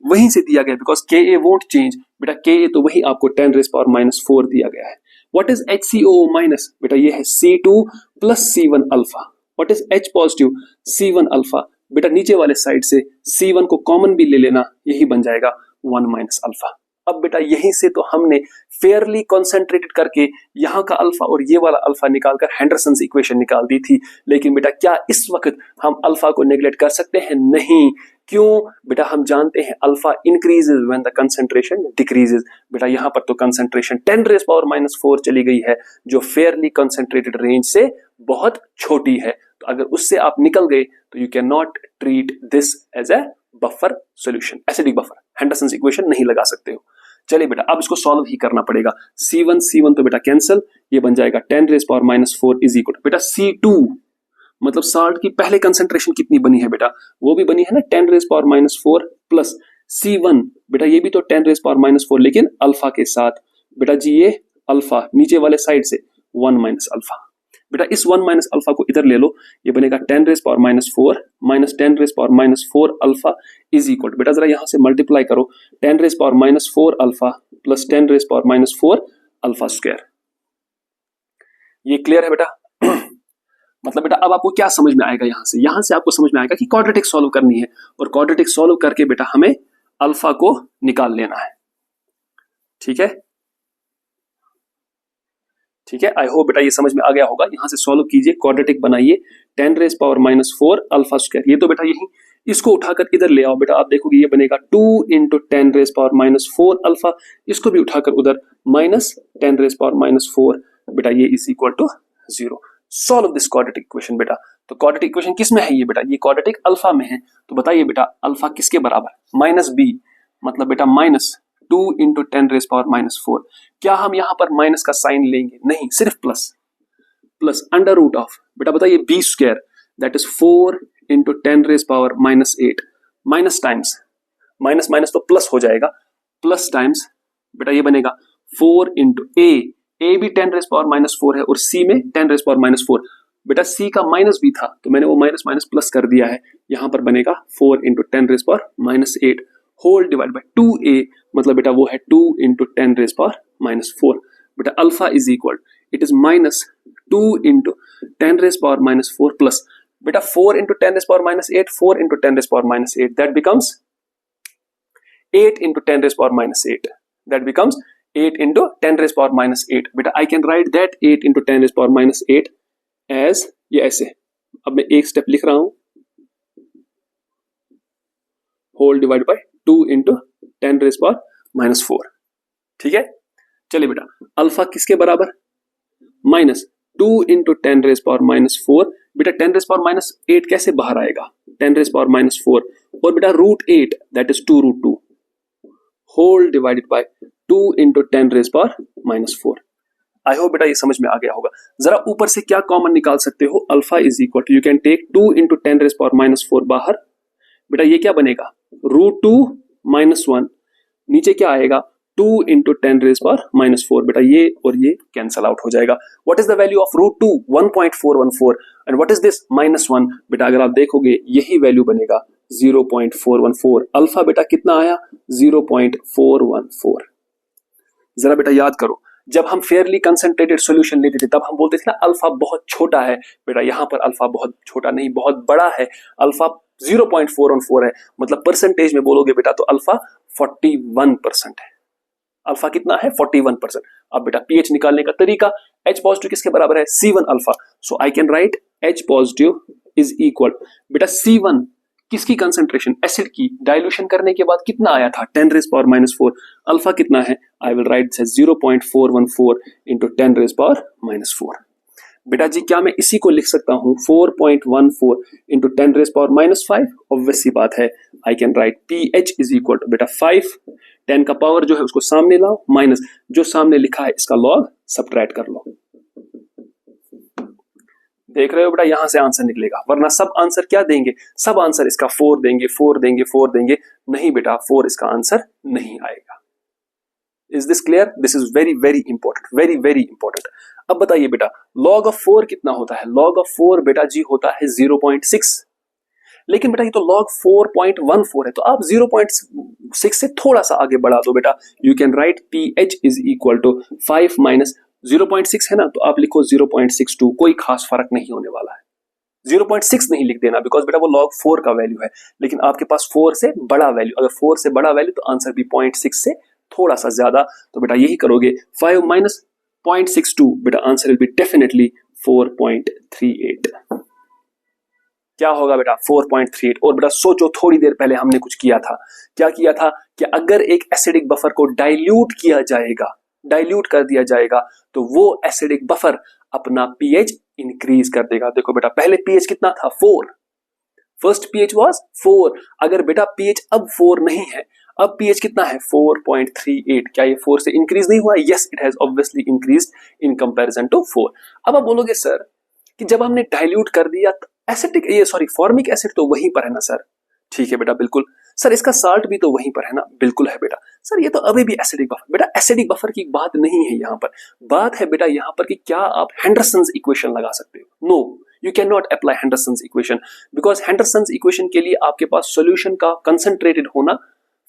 वहीं से दिया गया, बिकॉज Ka वोंट चेंज, बेटा Ka तो वही आपको 10⁻⁴ दिया गया है। What is HCO minus? बेटा ये है C2 plus C1 alpha. What is H positive? C1 alpha. बेटा नीचे वाले साइड से C1 को कॉमन भी ले लेना, यही बन जाएगा 1 माइनस अल्फा। अब बेटा यहीं से तो हमने फेयरली कॉन्सेंट्रेटेड करके यहाँ का अल्फा और ये वाला अल्फा निकालकर हेंडरसन्स इक्वेशन निकाल दी थी। लेकिन बेटा क्या इस वक्त हम अल्फा को नेग्लेक्ट कर सकते हैं? नहीं। क्यों? बेटा हम जानते हैं alpha increases when the concentration decreases. बेटा यहाँ पर तो कंसंट्रेशन 10⁻⁻⁴ चली गई है, जो फेयरली कंसंट्रेटेड रेंज से बहुत छोटी है। तो अगर उससे आप निकल गए तो you can not treat this as a buffer solution, acidic buffer. Henderson's equation नहीं लगा सकते हो। चलिए बेटा अब इसको सॉल्व ही करना पड़ेगा। C1 तो बेटा कैंसिल, ये बन जाएगा 10⁻⁻⁴ इज इक्वल बेटा C2, मतलब साल्ट की पहले कंसंट्रेशन कितनी बनी है बेटा? वो भी बनी है ना 10⁻⁴ प्लस C1, बेटा ये भी तो 10⁻⁴ लेकिन अल्फा के साथ। बेटा जी ये अल्फा नीचे वाले साइड से 1 माइनस अल्फा। बेटा इस 1 माइनस अल्फा को इधर ले लो, ये बनेगा 10⁻⁴ माइनस 10⁻⁴ अल्फा इज इक्वल, बेटा जरा यहां से मल्टीप्लाई करो, 10⁻⁴ अल्फा प्लस 10⁻⁴ अल्फा स्क्वायर। ये क्लियर है बेटा? मतलब बेटा अब आपको क्या समझ में आएगा? यहां से आपको समझ में आएगा कि क्वाड्रेटिक सॉल्व करनी है, और क्वाड्रेटिक सॉल्व करके बेटा हमें अल्फा को निकाल लेना है। ठीक है, ठीक है, आई होप बेटा ये समझ में आ गया होगा। यहां से सॉल्व कीजिए, क्वाड्रेटिक बनाइए, 10⁻⁻⁴ अल्फा स्क्वायर। ये तो बेटा यही, इसको उठाकर इधर ले आओ बेटा, आप देखोगे ये बनेगा 2 × 10⁻⁴ अल्फा, इसको भी उठाकर उधर माइनस 10⁻⁴, बेटा ये is equal to 0। Solve this quadratic equation बेटा। तो क्वाड्रेटिक इक्वेशन किस में है ये बेटा? ये क्वाड्रेटिक अल्फा में है। तो बताइए बेटा अल्फा किसके बराबर? -b, मतलब बेटा -2 × 10⁻⁻⁴। क्या हम यहां पर माइनस का साइन लेंगे? नहीं, सिर्फ plus. Plus under root of, बेटा बताइए b square, that is 4 × 10⁻⁻8, minus times minus minus तो प्लस हो जाएगा, प्लस टाइम्स बेटा ये बनेगा 4 × a भी 10⁻⁻⁴ है और c में 10⁻⁻⁴। बेटा c का माइनस भी था तो मैंने वो माइनस माइनस प्लस कर दिया है, यहां पर बनेगा 4 × 10⁻⁻8 होल डिवाइड बाय 2a, मतलब बेटा वो है 2 × 10⁻⁻4। बेटा alpha is equal, it is -2 × 10⁻⁻4 plus बेटा 4 × 10⁻⁸, 4 × 10⁻⁸, that becomes 8 × 10⁻⁸, that becomes 8 × 10⁻⁸। बेटा I can write that 8 × 10⁻⁸ as ये ऐसे। अब मैं एक स्टेप लिख रहा हूं, होल डिवाइड बाय 2 × 10⁻⁴। ठीक है, चलिए बेटा अल्फा किसके बराबर? -2 × 10⁻⁴। बेटा 10⁻⁸ कैसे बाहर आएगा? 10⁻⁴, और बेटा √8 that is 2√2 whole divided by 2 × 10⁻⁻4। I hope बेटा ये समझ में आ गया होगा। जरा ऊपर से क्या कॉमन निकाल सकते हो? Alpha is equal to, you can take 2 × 10⁻⁻4 बाहर, बेटा ये क्या बनेगा? √2 - 1, नीचे क्या आएगा? 2 × 10⁻⁻4, बेटा ये और ये कैंसल आउट हो जाएगा। What is the value of √2? 1.414, and what is this? -1, बेटा अगर आप देखोगे यही वैल्यू बनेगा 0.414। अल्फा बेटा कितना आया? 0.414। जरा बेटा याद करो, जब हम फेयरली कंसंट्रेटेड सॉल्यूशन लेते थे तब हम बोलते थे ना अल्फा बहुत छोटा है। बेटा यहाँ पर अल्फा बहुत छोटा नहीं, बहुत बड़ा है। अल्फा 0.414 है, मतलब परसेंटेज में बोलोगे बेटा तो अल्फा 41% है। अल्फा कितना है? 41%। अब बेटा पीएच निकालने का तरीका, H पॉजिटिव किसके बराबर है? C1 alpha. So I can right H positive is equal, बेटा C1 किसकी कंसंट्रेशन? एसिड की। डाइल्यूशन करने के बाद कितना आया था? 10⁻⁴। अल्फा कितना है? आई विल राइट 0.414 × 10⁻⁻4। बेटा जी क्या मैं इसी को लिख सकता हूं 4.14 × 10⁻⁵? ऑब्वियस सी बात है, I can write pH is equal to बेटा 5, 10 का पावर जो है उसको सामने लाओ, माइनस जो सामने लिखा है इसका लॉग सब्ट्रैक्ट कर लो। देख रहे हो बेटा यहां से आंसर निकलेगा, वरना सब आंसर क्या देंगे? सब आंसर इसका 4 देंगे, 4 देंगे, 4 देंगे। नहीं बेटा 4 इसका आंसर नहीं आएगा। Is this clear? This is very very important, very very important. अब बताइए बेटा log ऑफ 4 कितना होता है? log ऑफ 4 बेटा जी होता है 0.6, लेकिन बेटा ये तो log 4.14 है, तो आप 0.6 से थोड़ा सा आगे बढ़ा दो बेटा। You can write pH is equal to 5 minus 0.6 है ना, तो आप लिखो 0.62, कोई खास फर्क नहीं होने वाला है। 0.6 नहीं लिख देना, बिकॉज बेटा वो log 4 का वैल्यू है, लेकिन आपके पास 4 से बड़ा वैल्यू, अगर 4 से बड़ा वैल्यू तो आंसर भी 0.6 से थोड़ा सा ज्यादा, तो बेटा यही करोगे 5 माइनस 0.62, बेटा आंसर विल बी डेफिनेटली 4.38। क्या होगा बेटा 4.38। और बेटा सोचो, थोड़ी देर पहले हमने कुछ किया था, क्या किया था कि अगर एक एसिडिक बफर को डाइल्यूट किया जाएगा, डाइल्यूट कर दिया जाएगा, तो वो एसिडिक बफर अपना पीएच इंक्रीज कर देगा। देखो बेटा पहले पीएच कितना था 4, फर्स्ट पीएच वाज 4, अगर बेटा पीएच अब 4 नहीं है, अब पीएच कितना है 4.38, क्या ये 4 से इंक्रीज नहीं हुआ? Yes, it has obviously increased in comparison to 4। अब आप बोलोगे सर कि जब हमने डाइल्यूट कर दिया एसिटिक फॉर्मिक एसिड तो वहीं पर है ना सर। ठीक है बेटा, बिल्कुल सर, इसका साल्ट भी तो वहीं पर है ना, बिल्कुल है बेटा। सर ये तो अभी भी एसिडिक बफर, बेटा एसिडिक बफर की बात नहीं है यहाँ पर, बात है बेटा यहाँ पर कि क्या आप हेंडरसन्स इक्वेशन लगा सकते हो? No, you can not apply Henderson's equation, because Henderson's equation के लिए आपके पास सॉल्यूशन का कंसंट्रेटेड होना,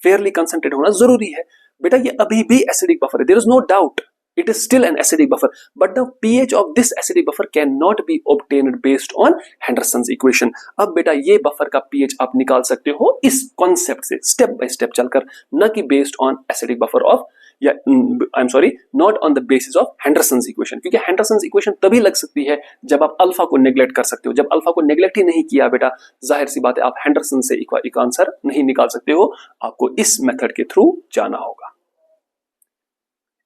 फेयरली कंसंट्रेटेड होना जरूरी है। बेटा ये अभी भी एसिडिक बफर है, there is no doubt, it is still an acidic buffer, but the pH of this acidic buffer cannot be obtained based on Henderson's equation। अब बेटा ये बफर का pH आप निकाल सकते हो इस कॉन्सेप्ट से, स्टेप बाय स्टेप चलकर, न कि based on acidic buffer of, या I am sorry, not on the basis of Henderson's equation, क्योंकि हेंडरसन्स इक्वेशन तभी लग सकती है जब आप अल्फा को नेग्लेक्ट कर सकते हो। जब अल्फा को नेग्लेक्ट ही नहीं किया बेटा, जाहिर सी बात है आप हेंडरसन से एक आंसर नहीं निकाल सकते हो, आपको इस मेथड के थ्रू जाना होगा।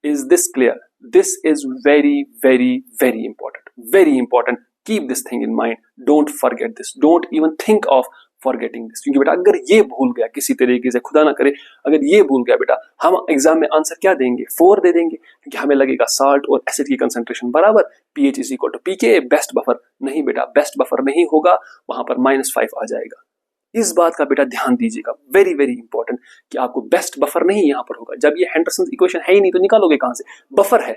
Is this clear? This is very, very, very important. Very important. Keep this thing in mind. Don't forget this. Don't even think of forgetting this. क्योंकि बेटा अगर ये भूल गया किसी तरीके से, खुदा ना करे, अगर ये भूल गया बेटा, हम एग्जाम में आंसर क्या देंगे? 4 दे देंगे, क्योंकि हमें लगेगा साल्ट और एसिड की कंसंट्रेशन बराबर, pH is equal to pK, best buffer. नहीं बेटा, बेस्ट बफर नहीं होगा, वहां पर -5 आ जाएगा। इस बात का बेटा ध्यान दीजिएगा, वेरी वेरी इंपॉर्टेंट, कि आपको बेस्ट बफर नहीं यहां पर होगा। जब ये हेंडरसन इक्वेशन है ही नहीं तो निकालोगे कहां से? बफर है,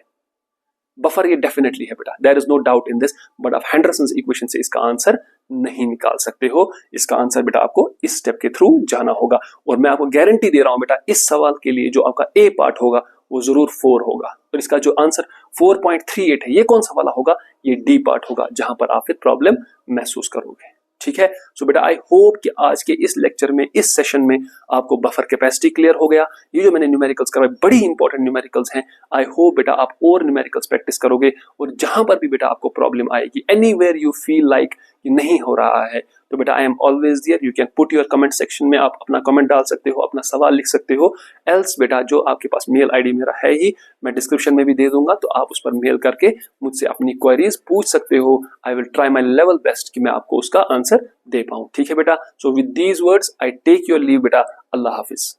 बफर ये डेफिनेटली है बेटा, there is no doubt in this, but आप हेंडरसन इक्वेशन से इसका आंसर नहीं निकाल सकते हो। इसका आंसर बेटा आपको इस स्टेप के थ्रू जाना होगा, और मैं आपको गारंटी दे रहा हूं बेटा, इस सवाल के लिए जो आपका ए पार्ट होगा वो जरूर 4 होगा, और इसका जो आंसर 4.38 है, ये कौन सा वाला होगा? ये डी पार्ट होगा, जहां पर आप फिर प्रॉब्लम महसूस करोगे। ठीक है, सो बेटा आई होप कि आज के इस लेक्चर में, इस सेशन में आपको बफर कैपेसिटी क्लियर हो गया। ये जो मैंने न्यूमेरिकल्स करवाए बड़ी इंपॉर्टेंट न्यूमेरिकल्स हैं, आई होप बेटा आप और न्यूमेरिकल्स प्रैक्टिस करोगे, और जहां पर भी बेटा आपको प्रॉब्लम आएगी, एनीवेयर यू फील लाइक कि नहीं हो रहा है, तो बेटा I am always there, you can put your comment section में, आप अपना कमेंट डाल सकते हो, अपना सवाल लिख सकते हो। एल्स बेटा जो आपके पास मेल आईडी मेरा है ही, मैं डिस्क्रिप्शन में भी दे दूंगा, तो आप उस पर मेल करके मुझसे अपनी क्वेरीज पूछ सकते हो। I will try my level best कि मैं आपको उसका आंसर दे पाऊं। ठीक है बेटा, so with these words I take your leave बेटा, अल्लाह हाफिज।